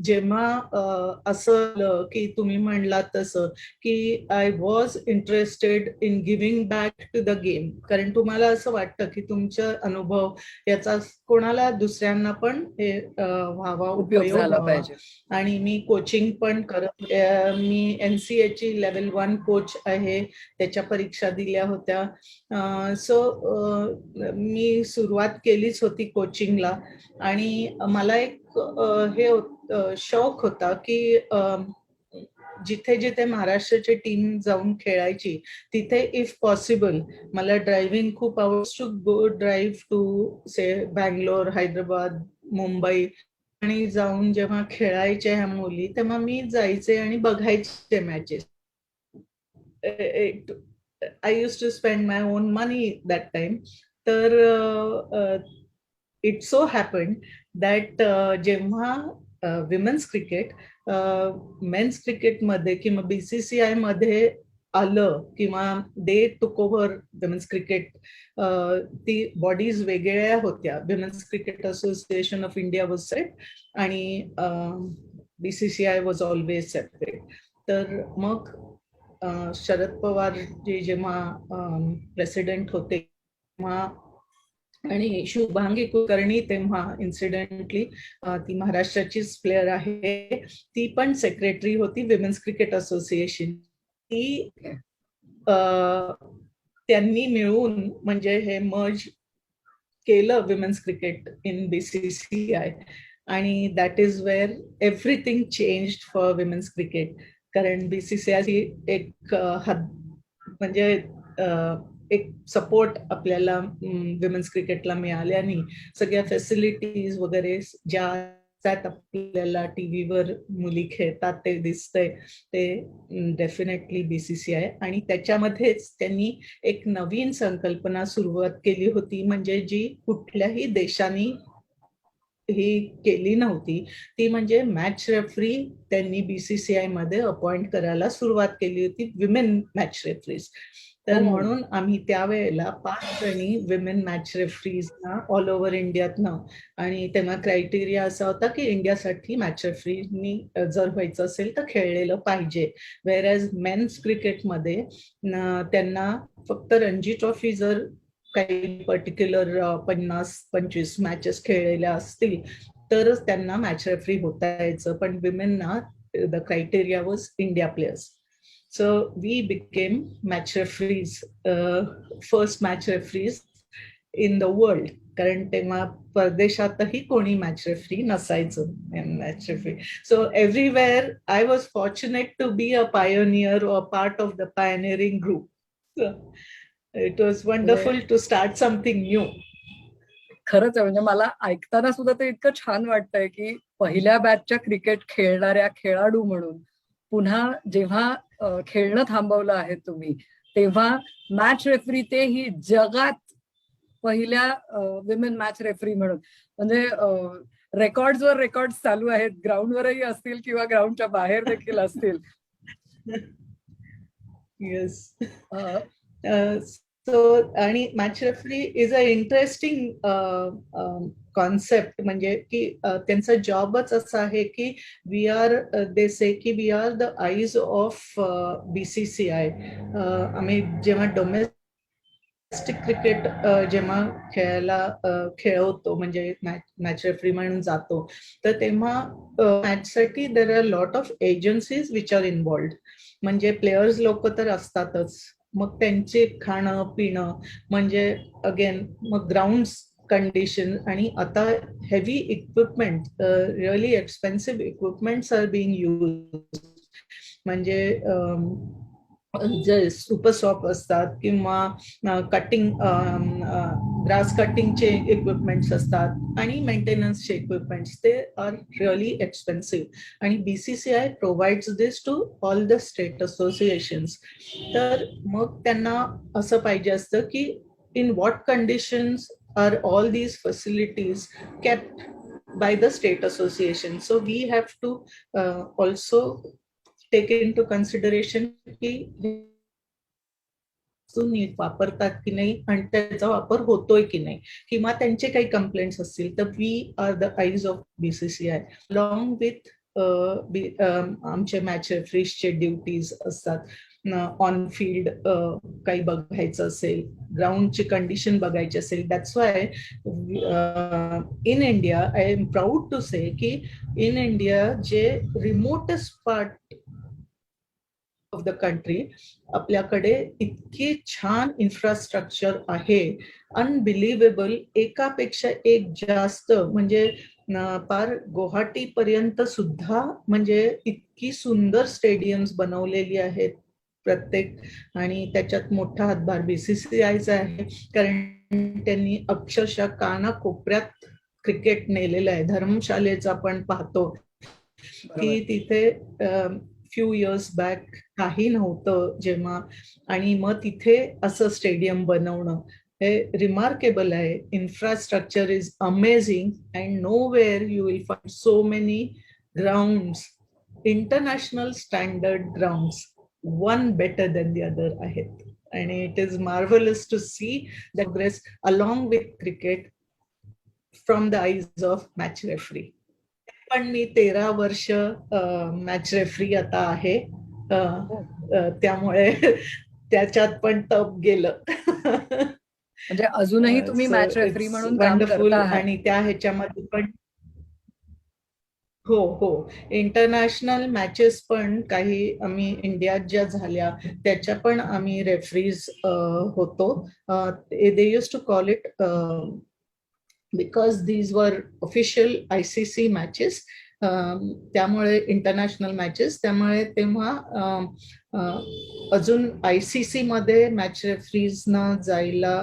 जेव्हा असं की तुम्ही म्हणलात तसं की I was interested in giving back to the game, कारण तुम्हाला असं वाटतं की तुमचा अनुभव याचा कोणाला दुसऱ्यांना पण हे व्हावा, उपयोग उपयोग झाला व्हावा. पाहिजे. आणि मी कोचिंग पण करत, मी NCA ची लेवल 1 कोच आहे, त्याच्या परीक्षा दिल्या होत्या. सो मी सुरुवात केलीच होती कोचिंगला. आणि मला एक हे शौक होता की जिथे जिथे महाराष्ट्राची टीम जाऊन खेळायची तिथे इफ पॉसिबल मला ड्रायव्हिंग खूप आवडतं, टू गो ड्राईव्ह टू से बँगलोर, हैदराबाद, मुंबई. आणि जाऊन जेव्हा खेळायच्या ह्या मुली तेव्हा मी जायचे आणि बघायचे matches. I use to spend my own money that time. तर इट सो हॅपन दॅट जेव्हा विमेन्स क्रिकेट मेन्स क्रिकेटमध्ये किंवा BCCI मध्ये आलं किंवा they took over women's cricket, ती बॉडीज वेगळ्या होत्या. Women's cricket association of India was set आणि BCCI वॉज ऑलवेज सेपरेट. तर मग शरद पवार जे जेव्हा प्रेसिडेंट होते तेव्हा आणि शुभांगी कुलकर्णी तेव्हा इन्सिडेंटली ती महाराष्ट्राचीच प्लेअर आहे, ती पण सेक्रेटरी होती विमेन्स क्रिकेट असोसिएशन. ती त्यांनी मिळून म्हणजे हे मर्ज केलं विमेन्स क्रिकेट इन BCCI. आणि that is wear everything changed for women's cricket. कारण BCCI ही एक म्हणजे एक सपोर्ट आपल्याला विमेन्स क्रिकेटला मिळाल्याने सगळ्या फॅसिलिटीज वगैरे ज्या आपल्याला टीव्हीवर मुली खेळतात ते दिसतंय ते डेफिनेटली BCCI. आणि त्याच्यामध्येच त्यांनी एक नवीन संकल्पना सुरुवात केली होती, म्हणजे जी कुठल्याही देशाने ही केली नव्हती, ती म्हणजे मॅच रेफरी त्यांनी BCCI मध्ये अपॉइंट करायला सुरुवात केली होती, विमेन मॅच रेफरीज. तर म्हणून आम्ही त्यावेळेला 5 जणी विमेन मॅच रेफरीजना ऑल ओव्हर इंडियातनं, आणि तेव्हा क्रायटेरिया असा होता की इंडियासाठी मॅच रेफरीनी जर व्हायचं असेल तर खेळलेलं पाहिजे. वेअर एज मेन्स क्रिकेटमध्ये त्यांना फक्त रणजी ट्रॉफी जर काही पर्टिक्युलर 50-25 मॅचेस खेळलेल्या असतील तरच त्यांना मॅच रेफरी होता यायचं, पण विमेनना the criteria was India players. So we became match referees, first match referees in the world. कारण तेव्हा परदेशातही कोणी मॅच रेफरी नसायचं match referee. So everywhere I was fortunate to be a pioneer or part of the pioneering group. So it was wonderful to start something new. खरंच आहे, म्हणजे मला ऐकताना सुद्धा ते इतकं छान वाटतंय की पहिल्या बॅचच्या क्रिकेट खेळणाऱ्या खेळाडू म्हणून पुन्हा जेव्हा खेळणं थांबवलं आहे तुम्ही, तेव्हा मॅच रेफरी तेही जगात पहिल्या विमेन मॅच रेफरी म्हणून. म्हणजे रेकॉर्ड्सवर रेकॉर्ड्स चालू आहेत, ग्राउंडवरही असतील किंवा ग्राउंडच्या बाहेर देखील असतील. येस. सो आणि match referee is a interesting concept, म्हणजे की त्यांचा जॉबच असा आहे की वी आर, दे से की we are the eyes of BCCI. आम्ही जेव्हा डोमेस्टिक क्रिकेट जेव्हा खेळवतो म्हणजे मॅच रेफरी म्हणून जातो, तर तेव्हा मॅचसाठी there are lot of agencies which are involved. म्हणजे प्लेयर्स लोक तर असतातच, मग त्यांचे खाणं पिणं, म्हणजे अगेन मग ग्राउंड कंडिशन, आणि आता heavy equipment, really expensive equipments are being use. म्हणजे जे सुपर शॉप असतात किंवा कटिंग ग्रास कटिंगचे इक्विपमेंट्स असतात आणि मेंटेनन्सचे इक्विपमेंट्स, ते आर रिअली एक्सपेन्सिव्ह आणि BCCI provides this to all the state associations. तर मग त्यांना असं पाहिजे असतं की in what conditions are all these facilities kept by the state association. So we have to also take into consideration की नीट वापरतात की नाही आणि त्याचा वापर होतोय की नाही, किंवा त्यांचे काही कंप्लेंट्स असतील तर we are the eyes of BCCI along with आमचे मॅच रेफरीजचे ड्युटीज असतात. ऑन फील्ड काही बघायचं असेल, ग्राउंडची कंडिशन बघायची असेल. That's why in India I am proud to say की इन इंडिया जे remotest part of the country आपल्याकडे इतके छान इन्फ्रास्ट्रक्चर आहे, अनबिलिव्हेबल, एकापेक्षा एक जास्त. म्हणजे पार गुवाहाटी पर्यंत सुद्धा म्हणजे इतकी सुंदर स्टेडियम्स बनवलेली आहेत प्रत्येक, आणि त्याच्यात मोठा हातभार BCCIचा आहे, कारण त्यांनी अक्षरशः कानाकोपऱ्यात क्रिकेट नेलेलं आहे. धर्मशालेचं आपण पाहतो की तिथे फ्यू इयर्स बॅक काही नव्हतं जेव्हा, आणि मग तिथे असं स्टेडियम बनवणं हे रिमार्केबल आहे. Infrastructure is amazing and nowhere you will find so many grounds, international standard grounds, one better than the other आहेत. आणि it is marvellous to see the progress along with cricket from the eyes of match referee. पण मी 13 वर्ष match referee आता आहे, त्यामुळे त्याच्यात पण टप गेलं. म्हणजे अजूनही तुम्ही मॅच रेफरी म्हणून काम वंडरफुल. करता आहात. आणि त्या ह्याच्यामध्ये पण हो हो, इंटरनॅशनल मॅचेस पण काही आम्ही इंडियात ज्या झाल्या त्याच्या पण आम्ही रेफरीज होतो. They use to call it because these were official ICC matches, त्यामुळे इंटरनॅशनल मॅचेस, त्यामुळे तेव्हा अजून ICC मध्ये मॅच रेफरीजना जायला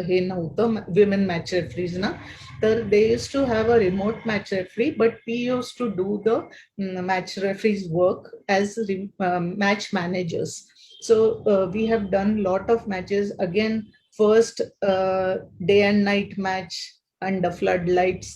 हे नव्हतं, विमेन मॅच रेफरीजना. तर they use to have a remote match referee, but we use to do the match referees work as match managers. So we have done lot of matches. Again, first day and night match under floodlights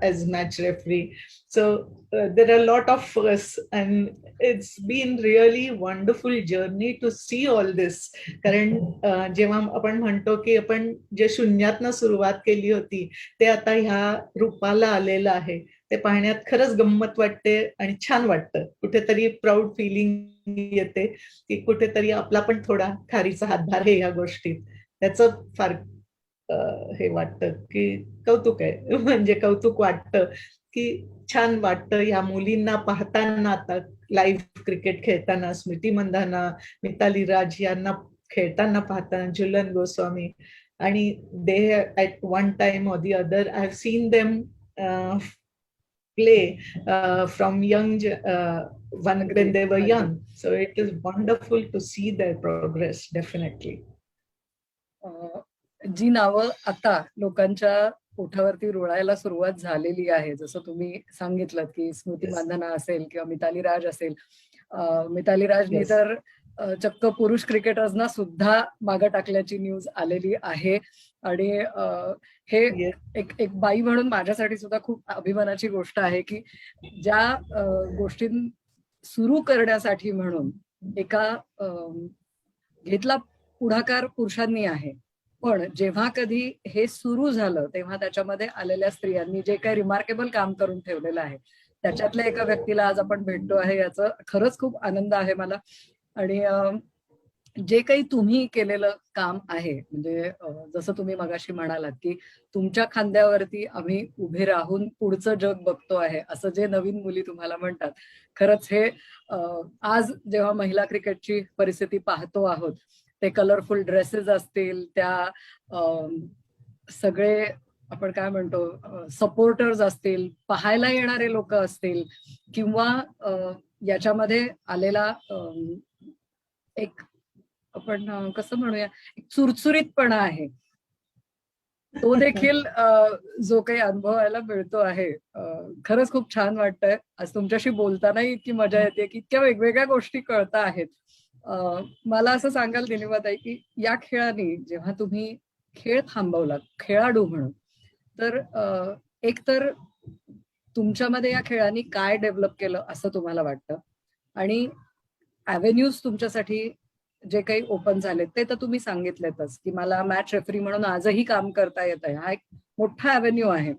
as match referee. So there are a lot of firsts, and it's been really wonderful journey to see all this. कारण जेव्हा आपण म्हणतो की आपण जे शून्यातनं सुरुवात केली होती ते आता ह्या रूपाला आलेलं आहे, ते पाहण्यात खरंच गंमत वाटते आणि छान वाटतं. कुठेतरी प्राऊड फिलिंग येते की कुठेतरी आपला पण थोडा खारीचा हातभार आहे ह्या गोष्टीत. त्याचं फार हे वाटतं की कौतुक आहे. म्हणजे कौतुक वाटतं की छान वाटतं ह्या मुलींना पाहताना, आता लाईव्ह क्रिकेट खेळताना, स्मृती मंधाना, मिताली राज यांना खेळताना पाहताना, झुलन गोस्वामी, आणि they at one time or the other I have seen them play from young when they were young. So it is wonderful to see their progress, definitely. जी नावं आता लोकांच्या ओठावरती रुळायला सुरुवात झालेली आहे, जसं तुम्ही सांगितलं की स्मृती मानधना असेल किंवा मिताली राज असेल. मिताली राजनी तर चक्क पुरुष क्रिकेटर्सना सुद्धा मागे टाकल्याची न्यूज आलेली आहे. आणि हे एक बाई म्हणून माझ्यासाठी सुद्धा खूप अभिमानाची गोष्ट आहे की ज्या गोष्टी सुरू करण्यासाठी म्हणून एका घेतला पुढाकार पुरुषांनी आहे, पण जेव्हा कधी हे सुरू झालं तेव्हा त्याच्यामध्ये आलेल्या स्त्रियांनी जे काही रिमार्केबल काम करून ठेवलेलं आहे त्याच्यातल्या एका व्यक्तीला आज आपण भेटतो आहे, याचा खरंच खूप आनंद आहे मला. आणि जे काही तुम्ही केलेलं काम आहे, म्हणजे जसं तुम्ही मगाशी म्हणालात की तुमच्या खांद्यावरती आम्ही उभे राहून पुढचं जग बघतो आहे, असं जे नवीन मुली तुम्हाला म्हणतात, खरंच हे आज जेव्हा महिला क्रिकेटची परिस्थिती पाहतो आहोत, ते कलरफुल ड्रेसेस असतील, त्या सगळे आपण काय म्हणतो सपोर्टर्स असतील, पाहायला येणारे लोक असतील, किंवा याच्यामध्ये आलेला एक आपण कसं म्हणूया, एक चुरचुरीतपणा आहे. तो देखील जो काही अनुभवायला मिळतो आहे, खरंच खूप छान वाटतंय. आज तुमच्याशी बोलतानाही इतकी मजा येते, की इतक्या वेगवेगळ्या गोष्टी कळता आहेत. मला असं सांगाल निलिमाताई, की या खेळाने जेव्हा तुम्ही खेळ थांबवलात खेळाडू म्हणून, तर एक तर तुमच्यामध्ये या खेळाने काय डेव्हलप केलं असं तुम्हाला वाटतं? आणि अव्हेन्यूज तुमच्यासाठी जे काही ओपन झालेत ते तर तुम्ही सांगितलेतच, की मला मॅच रेफरी म्हणून आजही काम करता येत आहे. हा एक मोठा अव्हेन्यू आहे.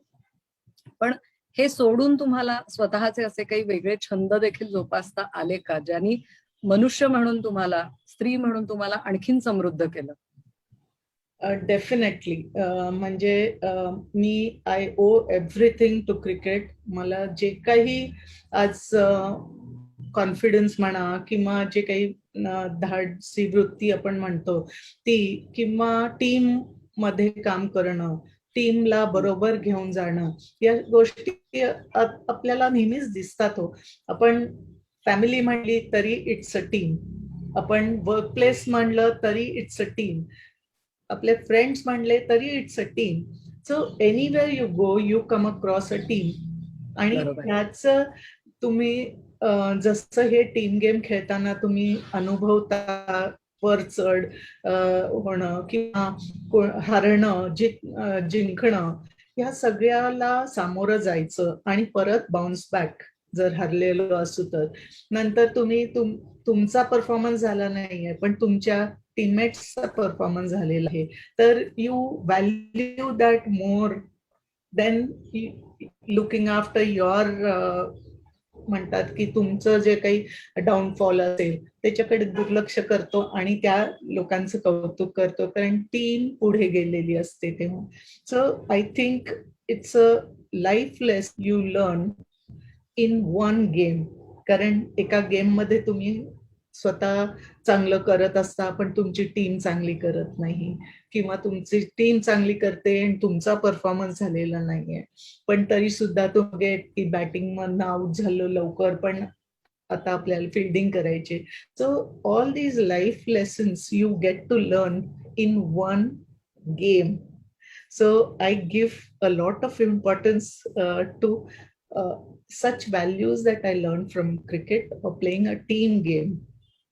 पण हे सोडून तुम्हाला स्वतःचे असे काही वेगळे छंद देखील जोपासता आले का? ज्यांनी मनुष्य म्हणून तुम्हाला, स्त्री म्हणून तुम्हाला आणखीन समृद्ध केलं? डेफिनेटली. म्हणजे मी I owe everything to cricket. मला जे काही आज कॉन्फिडन्स म्हणा किंवा जे काही धाडसी वृत्ती आपण म्हणतो ती, किंवा टीम मध्ये काम करणं, टीमला बरोबर घेऊन जाणं, या गोष्टी आपल्याला नेहमीच दिसतात हो. आपण फॅमिली म्हणली तरी इट्स अ टीम, आपण वर्क प्लेस म्हणलं तरी इट्स अ टीम, आपले फ्रेंड्स म्हणले तरी it's a team. So anywhere you go you come across a team. आणि ह्याच तुम्ही जसं हे टीम गेम खेळताना तुम्ही अनुभवता, वर चढ होणं किंवा हारणं, जिंकणं, या सगळ्याला सामोरं जायचं आणि परत बाउन्स बॅक जर हरलेलो असू तर. नंतर तुम्ही तुमचा परफॉर्मन्स झाला नाहीये पण तुमच्या टीममेट्सचा परफॉर्मन्स झालेला आहे, तर you value that more than looking after your, म्हणतात की तुमचं जे काही डाऊनफॉल असेल त्याच्याकडे दुर्लक्ष करतो आणि त्या लोकांचं कौतुक करतो, कारण टीम पुढे गेलेली असते तेव्हा. So I think it's a life lesson you learn in one game. कारण एका गेम मध्ये तुम्ही स्वतः चांगलं करत असता पण तुमची टीम चांगली करत नाही, किंवा तुमची टीम चांगली करते आणि तुमचा परफॉर्मन्स झालेला नाहीये, पण तरी सुद्धा तुम्ही की बॅटिंग मधनं आउट झालो लवकर, पण आता आपल्याला फिल्डिंग करायचे. So all these life lessons you get to learn in one game. So I give a lot of importance to such values that I learned from cricket or playing a team game.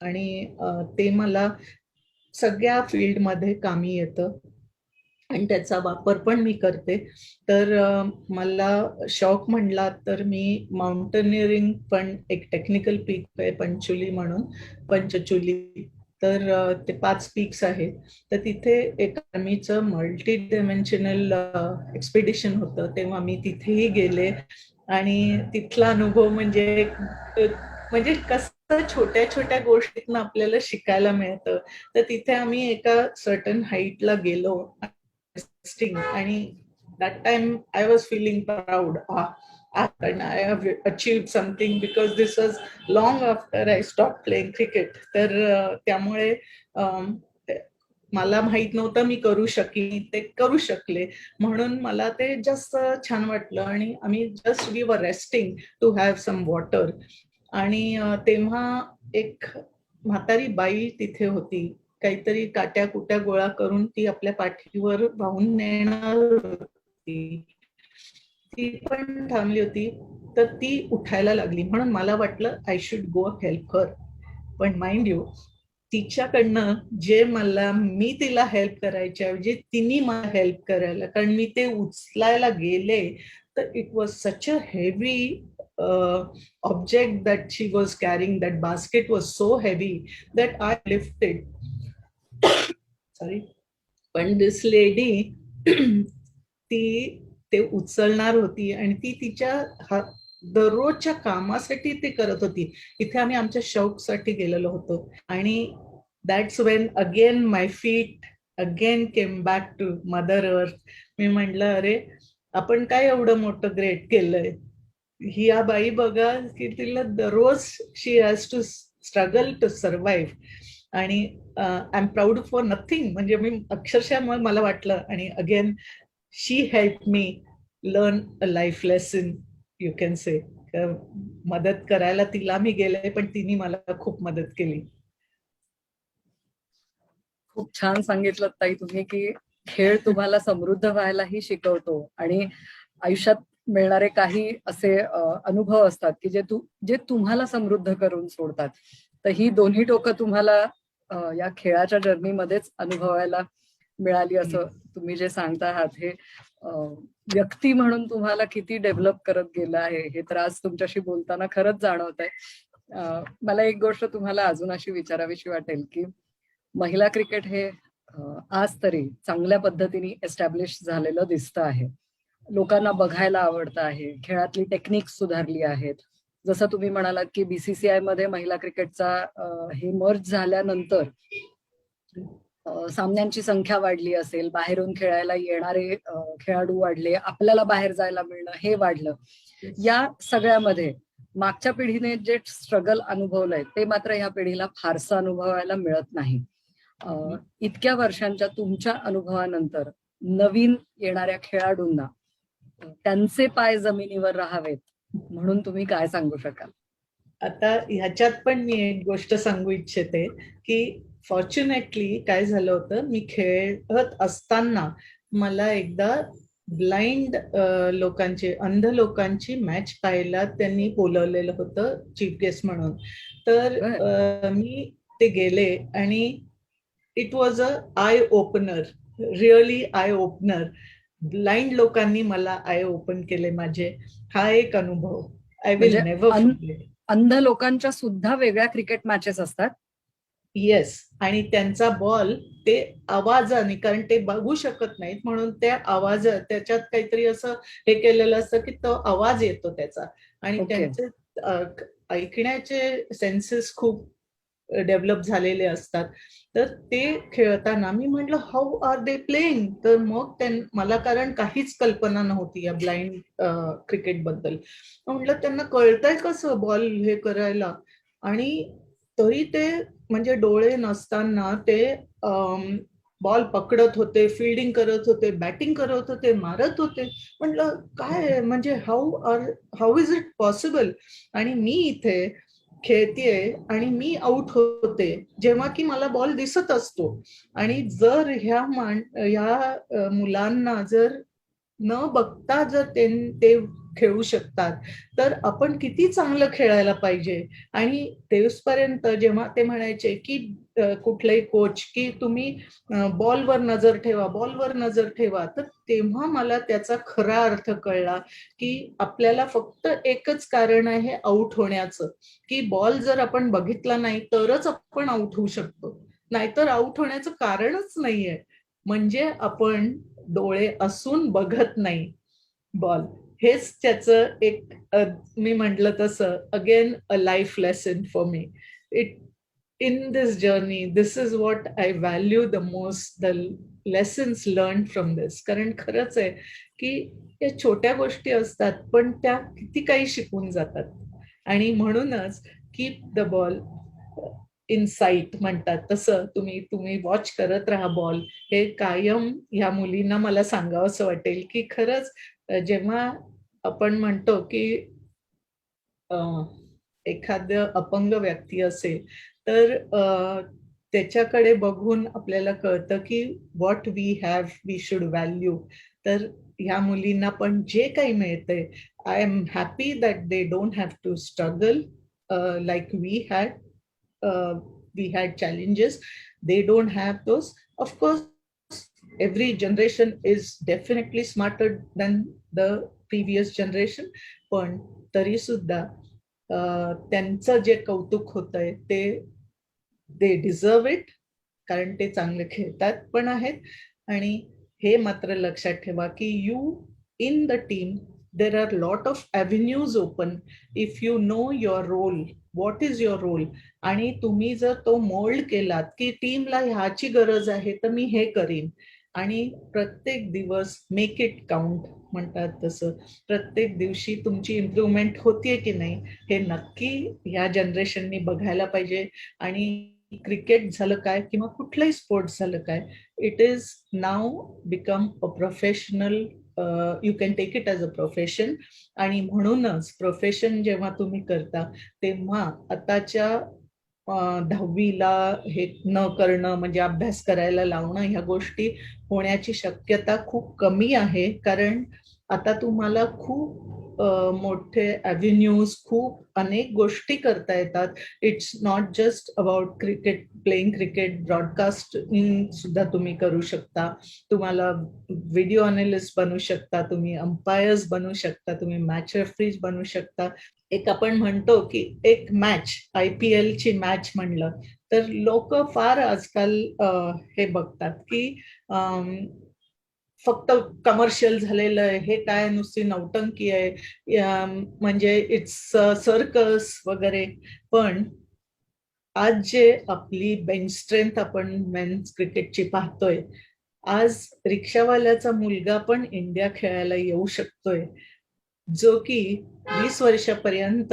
आणि ते मला सगळ्या फील्डमध्ये कामी येतं आणि त्याचा वापर पण मी करते. तर मला शौक म्हणला तर मी माउंटनिअरिंग पण एक टेक्निकल पीक आहे पंचुली म्हणून, पंचचुली. तर ते 5 पीक्स आहेत. तर तिथे एक आर्मीचं मल्टी डिमेन्शनल एक्सपिडिशन होतं, तेव्हा मी तिथेही गेले आणि तिथला अनुभव म्हणजे कसं छोट्या छोट्या गोष्टीतनं आपल्याला शिकायला मिळतं. तर तिथे आम्ही एका सर्टन हाईटला गेलो आणि that time I was feeling proud. And I have achieved something because this was long after I stopped playing cricket. तर त्यामुळे मला माहित नव्हतं मी करू शकेन, ते करू शकले, म्हणून मला ते जास्त छान वाटलं. आणि आम्ही just we were resting to have some water, आणि तेव्हा एक म्हातारी बाई तिथे होती, काहीतरी काट्या कुट्या गोळा करून ती आपल्या पाठीवर वाहून नेणार होती. ती पण थांबली होती, तर ती उठायला लागली, म्हणून मला वाटलं I should go help her. पण माइंड यू, तिच्याकडनं मी तिला हेल्प करायच्या ऐवजी तिने मला हेल्प करायला, कारण मी ते उचलायला गेले तर it was such a heavy object that she was carrying. That basket was so heavy that I lifted. Sorry. पण दिस लेडी ती ते उचलणार होती आणि ती तिच्या दररोजच्या कामासाठी ते करत होती. इथे आम्ही आमच्या शौकसाठी गेलेलो होतो, आणि that's when again my feet again came back to mother earth. मी म्हटलं अरे आपण काय एवढं मोठं ग्रेट केलंय, ही या बाई बघा की तिला दररोज she has to struggle to survive. आणि I am proud for nothing. म्हणजे मी अक्षरशः मग मला वाटलं, आणि again she help me learn a life lesson, you can say. मदत करायला तिला मी गेले पण तिने मला खूप मदत केली. खूप छान सांगितलं ताई तुम्ही की खेळ तुम्हाला समृद्ध व्हायलाही शिकवतो आणि आयुष्यात मिळणारे काही असे अनुभव असतात की जे तुम्हाला समृद्ध करून सोडतात. तर ही दोन्ही टोकं तुम्हाला या खेळाच्या जर्नीमध्येच अनुभवायला मिळाली असं तुम्ही जे सांगता आहात हे व्यक्ती म्हणून तुम्हाला किती डेव्हलप करत गेलं आहे हे तर आज तुमच्याशी बोलताना खरंच जाणवत आहे. मला एक गोष्ट तुम्हाला अजून अशी विचारावीशी वाटेल की महिला क्रिकेट हे आज तरी चांगल्या पद्धतीने एस्टॅब्लिश झालेलं दिसतं आहे. लोकांना बघायला आवडतं आहे. खेळातली टेक्निक सुधारली आहेत. जसं तुम्ही म्हणालात की बीसीसीआय मध्ये महिला क्रिकेटचा हे मर्ज झाल्यानंतर सामन्यांची संख्या वाढली असेल, बाहेरून खेळायला येणारे खेळाडू वाढले, आपल्याला बाहेर जायला मिळणं हे वाढलं. या सगळ्यामध्ये मागच्या पिढीने जे स्ट्रगल अनुभवलंय ते मात्र ह्या पिढीला फारसं अनुभवायला मिळत नाही. इतक्या वर्षांच्या तुमच्या अनुभवानंतर नवीन येणाऱ्या खेळाडूंना त्यांचे पाय जमिनीवर राहावेत म्हणून तुम्ही काय सांगू शकाल? आता ह्याच्यात पण मी एक गोष्ट सांगू इच्छिते की फॉर्च्युनेटली काय झालं होतं, मी खेळत असताना मला एकदा ब्लाइंड लोकांची, अंध लोकांची मॅच पाहायला त्यांनी बोलवलेलं होतं चीफ गेस्ट म्हणून. तर मी ते गेले आणि it was a I opener, really I opener. Blind लोकांनी मला आय ओपन केले माझे. हा एक अनुभव आय विल नेव्हर फॉरगेट. अंध लोकांच्या सुद्धा वेगळ्या क्रिकेट मॅचेस असतात? येस. आणि त्यांचा बॉल ते आवाजाने, कारण ते बघू शकत नाहीत म्हणून त्या आवाज, त्याच्यात काहीतरी असं हे केलेलं असतं की तो आवाज येतो त्याचा. आणि त्यांचे ऐकण्याचे सेन्सेस खूप डेव्हलप झालेले असतात. तर ते खेळताना मी म्हटलं हाऊ आर दे प्लेइंग. तर मग मला कारण काहीच कल्पना नव्हती या ब्लाइंड क्रिकेट बद्दल. म्हटलं त्यांना कळतंय कसं बॉल हे करायला. आणि तरी ते म्हणजे डोळे नसताना ते बॉल पकडत होते, फिल्डिंग करत होते, बॅटिंग करत होते, मारत होते. म्हटलं काय म्हणजे हाऊ इज इट पॉसिबल. आणि मी इथे खेळतेय आणि मी आउट होते जेव्हा की मला बॉल दिसत असतो. आणि जर ह्या मुलांना जर न बघता जर ते खेळू शकतात तर आपण किती चांगलं खेळायला पाहिजे. आणि तेवसपर्यंत जेव्हा ते म्हणायचे की कुठलाही कोच की तुम्ही बॉलवर नजर ठेवा, बॉलवर नजर ठेवा, तर तेव्हा मला त्याचा खरा अर्थ कळला की आपल्याला फक्त एकच कारण आहे आउट होण्याचं, की बॉल जर आपण बघितला नाही तरच आपण आउट होऊ शकतो, नाहीतर आउट होण्याचं कारणच नाहीये. म्हणजे आपण डोळे असून बघत नाही बॉल. हेच त्याचं एक मी म्हटलं तसं again a life lesson for me. In this journey, this is what I value the most, the lessons learned from this. कारण खरंच आहे की या छोट्या गोष्टी असतात पण त्या किती काही शिकून जातात. आणि म्हणूनच keep the ball in site म्हणतात तसं तुम्ही वॉच करत राहा बॉल. हे कायम ह्या मुलींना मला सांगावं असं वाटेल की खरंच जेव्हा आपण म्हणतो की एखादं अपंग व्यक्ती असेल तर त्याच्याकडे बघून आपल्याला कळतं की what we have we should value. तर ह्या मुलींना पण जे काही मिळतंय, I am happy that they don't have to struggle like we had challenges. They don't have those. Of course, every generation is definitely smarter than the previous generation. पण तरी सुद्धा त्यांचं जे कौतुक होतंय ते दे डिझर्व इट, कारण ते चांगले खेळतात पण आहेत. आणि हे मात्र लक्षात ठेवा की you in the team there are lot of avenues open if you know your role, what is your role. आणि तुम्ही जर तो मोल्ड केलात की टीमला ह्याची गरज आहे तर मी हे करीन, आणि प्रत्येक दिवस मेक इट काउंट म्हणतात तसं प्रत्येक दिवशी तुमची इम्प्रूव्हमेंट होतीये की नाही हे नक्की ह्या जनरेशननी बघायला पाहिजे. आणि क्रिकेट झालं काय किंवा कुठलंही स्पोर्ट्स झालं काय, it is now become a professional, you can take it as a profession. आणि म्हणूनच प्रोफेशन जेव्हा तुम्ही करता तेव्हा आताच्या 10वीला हे न करणं म्हणजे अभ्यास करायला लावणं, ह्या गोष्टी होण्याची शक्यता खूप कमी आहे. कारण आता तुम्हाला खूप मोठे अव्हेन्यूज, खूप अनेक गोष्टी करता येतात. It's not just about cricket, playing cricket, broadcasting सुद्धा तुम्ही करू शकता. तुम्हाला व्हिडिओ अनालिस्ट बनू शकता, तुम्ही अंपायर्स बनू शकता, तुम्ही मॅच रेफरीज बनू शकता. एक आपण म्हणतो की एक मॅच, IPL ची मॅच म्हणलं तर लोक फार आजकाल हे बघतात की फक्त कमर्शियल झालेलं आहे, हे काय नुसती नौटंकी आहे, म्हणजे इट्स सर्कस वगैरे. पण आज जे आपली बेंच स्ट्रेंथ आपण मेन्स क्रिकेटची पाहतोय, आज रिक्षावाल्याचा मुलगा पण इंडिया खेळायला येऊ शकतोय, जो की 20 वर्षापर्यंत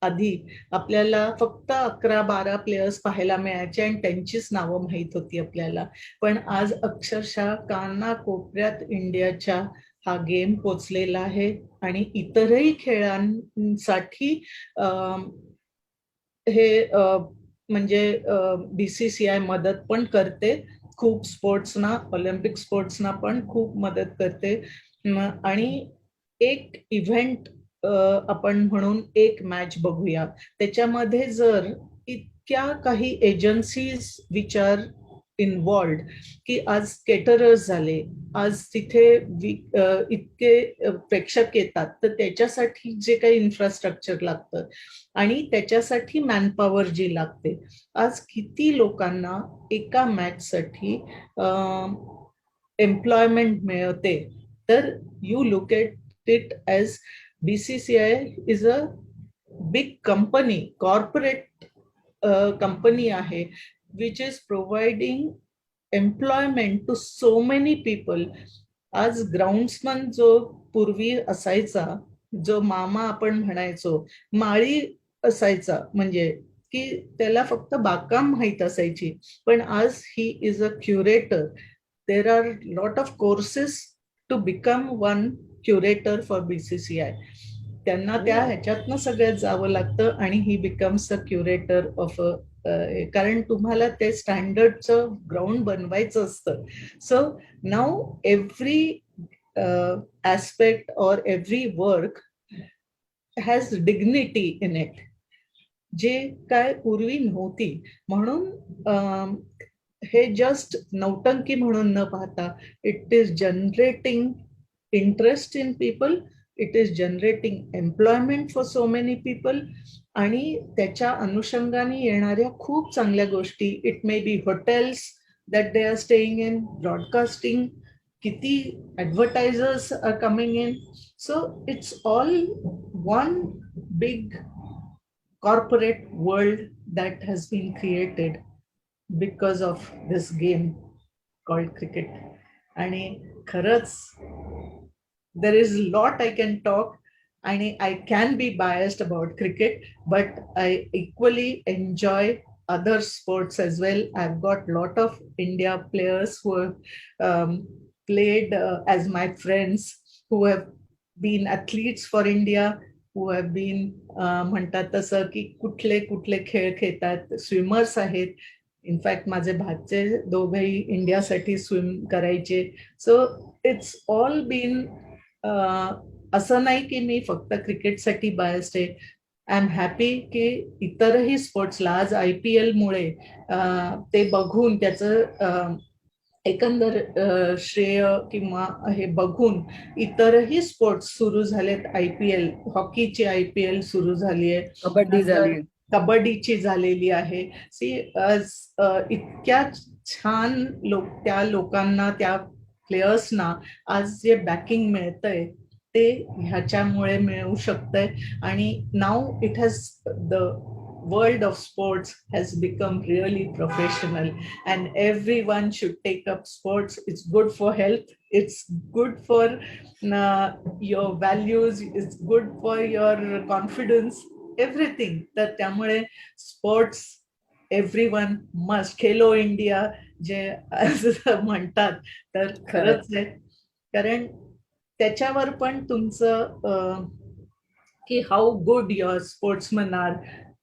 आधी आपल्याला फक्त 11-12 प्लेयर्स पाहायला मिळायचे आणि त्यांचीच नावं माहीत होती आपल्याला. पण आज अक्षरशः कानाकोपऱ्यात इंडियाच्या हा गेम पोचलेला आहे आणि इतरही खेळांसाठी हे म्हणजे BCCI मदत पण करते. खूप स्पोर्ट्सना, ऑलिम्पिक स्पोर्ट्सना पण खूप मदत करते. आणि एक इव्हेंट आपण म्हणून एक मॅच बघूया. त्याच्यामध्ये जर इतक्या काही एजन्सीज विचार इन्वॉल्ड की आज केटरर्स झाले, आज तिथे इतके प्रेक्षक येतात, तर त्याच्यासाठी जे काही इन्फ्रास्ट्रक्चर लागतं आणि त्याच्यासाठी मॅनपॉवर जी लागते, आज किती लोकांना एका मॅचसाठी एम्प्लॉयमेंट मिळते. तर you look at it as BCCI is a big company, corporate company आहे, which is providing employment to so many people. आज ग्राउंड्समन जो पूर्वी असायचा, जो मामा आपण म्हणायचो, माळी असायचा, म्हणजे की त्याला फक्त बागकाम माहीत असायची, पण आज he is a curator. There are lot of courses to become one curator for BCCI. त्यांना त्या ह्याच्यातनं सगळ्यात जावं लागतं आणि he becomes a curator of a, कारण तुम्हाला ते स्टँडर्डचं ग्राउंड बनवायचं असतं. So now every aspect or every work has dignity in it, जे काय पूर्वी नव्हती. म्हणून हे जस्ट नौटंकी म्हणून न पाहता, it is generating interest in people, it is generating employment for so many people, आणि त्याच्या अनुषंगाने येणाऱ्या खूप चांगल्या गोष्टी. It may be hotels that they are staying in, broadcasting, किती advertisers are coming in. So it's all one big corporate world that has been created because of this game called cricket. आणि खरंच there is a lot I can talk, and I can be biased about cricket, but I equally enjoy other sports as well. I've got a lot of India players who have played as my friends, who have been athletes for India, who have been म्हणतात तसं की कुठले कुठले खेळ खेळतात, swimmers आहेत. In fact माझे भाचे दोघेही इंडियासाठी स्विम करायचे. सो इट्स ऑल बीन, असं नाही की मी फक्त क्रिकेटसाठी बायस्ड आहे. आय एम हॅपी की इतरही स्पोर्ट्सला आज IPL मुळे ते बघून त्याचं एकंदर श्रेय किंवा हे बघून इतरही स्पोर्ट्स सुरू झालेत. IPL, हॉकीची IPL सुरू झाली आहे, कबड्डी झाली, कबड्डीची झालेली आहे. इतक्या छान त्या लोकांना, त्या प्लेयर्सना आज जे बॅकिंग मिळतंय ते ह्याच्यामुळे मिळू शकतंय. आणि now it has, the world of sports has become really professional, and everyone should take up sports. It's good for health, it's good for your values, it's good for your confidence, everything. तर त्यामुळे sports everyone must, Khelo India जे म्हणतात, तर खरंच आहे. कारण त्याच्यावर पण तुमचं की how good your sportsman are,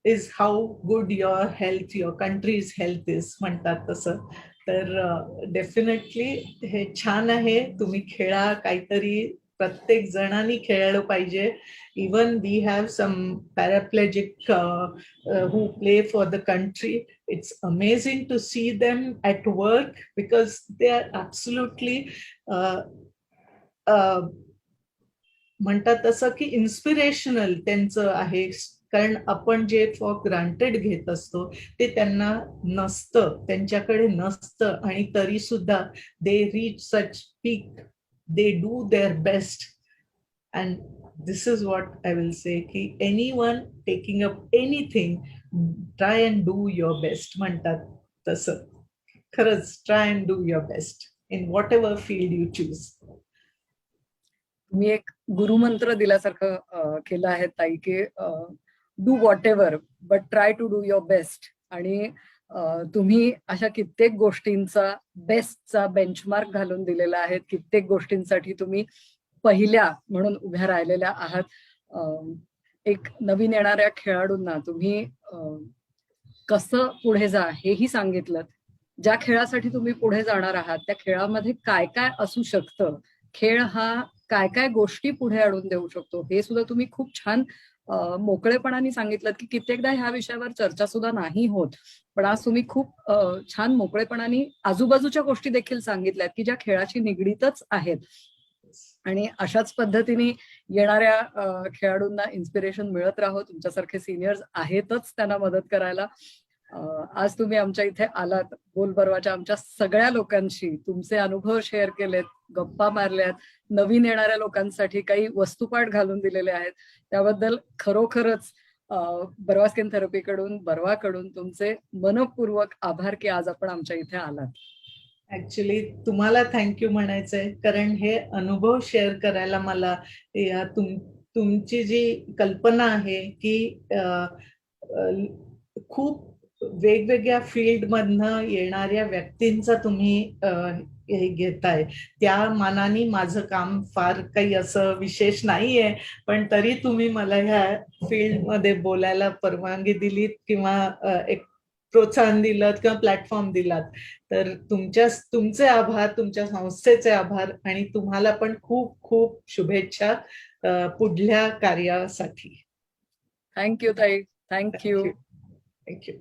is how good your health, your country's health is म्हणतात तसं. तर डेफिनेटली हे छान आहे. तुम्ही खेळा काहीतरी, प्रत्येक जणांनी खेळलं पाहिजे. Even we have some paraplegic who play for the country. It's amazing to see them at work because they are absolutely म्हणतात तसं की इन्स्पिरेशनल त्यांचं आहे. कारण आपण जे फॉर ग्रांटेड घेत असतो ते त्यांना नसतं, त्यांच्याकडे नसतं, आणि तरी सुद्धा they reach such peak, they do their best. And this is what I will say की anyone taking up anything, try and do your best म्हणतात तसं. खरंच try and do your best in whatever field you choose. मी एक गुरुमंत्र दिल्यासारखं केलं आहे ताई, की do whatever but try to do your best. आणि तुम्ही अशा कित्येक गोष्टींचा बेस्टचा बेंचमार्क घालून दिलेला आहे. कित्येक गोष्टींसाठी तुम्ही पहिल्या म्हणून उभ्या राहिलेल्या आहात. एक नवीन येणाऱ्या खेळाडूंना तुम्ही कसं पुढे जा हेही सांगितलं. ज्या खेळासाठी तुम्ही पुढे जाणार आहात त्या खेळामध्ये काय काय असू शकतं, खेळ हा काय काय गोष्टी पुढे आणून देऊ शकतो हे सुद्धा तुम्ही खूप छान मोकळेपणाने सांगितलं. की कित्येकदा ह्या विषयावर चर्चा सुद्धा नाही होत, पण आज तुम्ही खूप छान मोकळेपणाने आजूबाजूच्या गोष्टी देखील सांगितल्यात की ज्या खेळाशी निगडीतच आहेत. आणि अशाच पद्धतीने येणाऱ्या खेळाडूंना इन्स्पिरेशन मिळत राहो. तुमच्यासारखे सिनियर्स आहेतच त्यांना मदत करायला. आज तुम्ही आमच्या इथे आलात, बोलबर्वाच्या आमच्या सगळ्या लोकांशी तुमचे अनुभव शेअर केलेत, गप्पा मारल्यात, नवीन येणाऱ्या लोकांसाठी काही वस्तुपाठ घालून दिलेले आहेत. त्याबद्दल खरोखरच बर्वा स्किन थेरपीकडून, बर्वाकडून तुमचे मनपूर्वक आभार की आज आपण आमच्या इथे आलात. ऍक्च्युली तुम्हाला थँक्यू म्हणायचंय, कारण हे अनुभव शेअर करायला मला तुमची जी कल्पना आहे की खूप वेगवेगळ्या फील्ड मधनं येणाऱ्या व्यक्तींचा तुम्ही हे घेताय, त्या मानाने माझं काम फार काही असं विशेष नाहीये, पण तरी तुम्ही मला ह्या फील्डमध्ये बोलायला परवानगी दिलीत किंवा एक प्रोत्साहन दिलं किंवा प्लॅटफॉर्म दिलात. तर तुमचे आभार, तुमच्या संस्थेचे आभार, आणि तुम्हाला पण खूप खूप शुभेच्छा पुढल्या कार्यासाठी. थँक्यू ताई, थँक्यू. थँक्यू.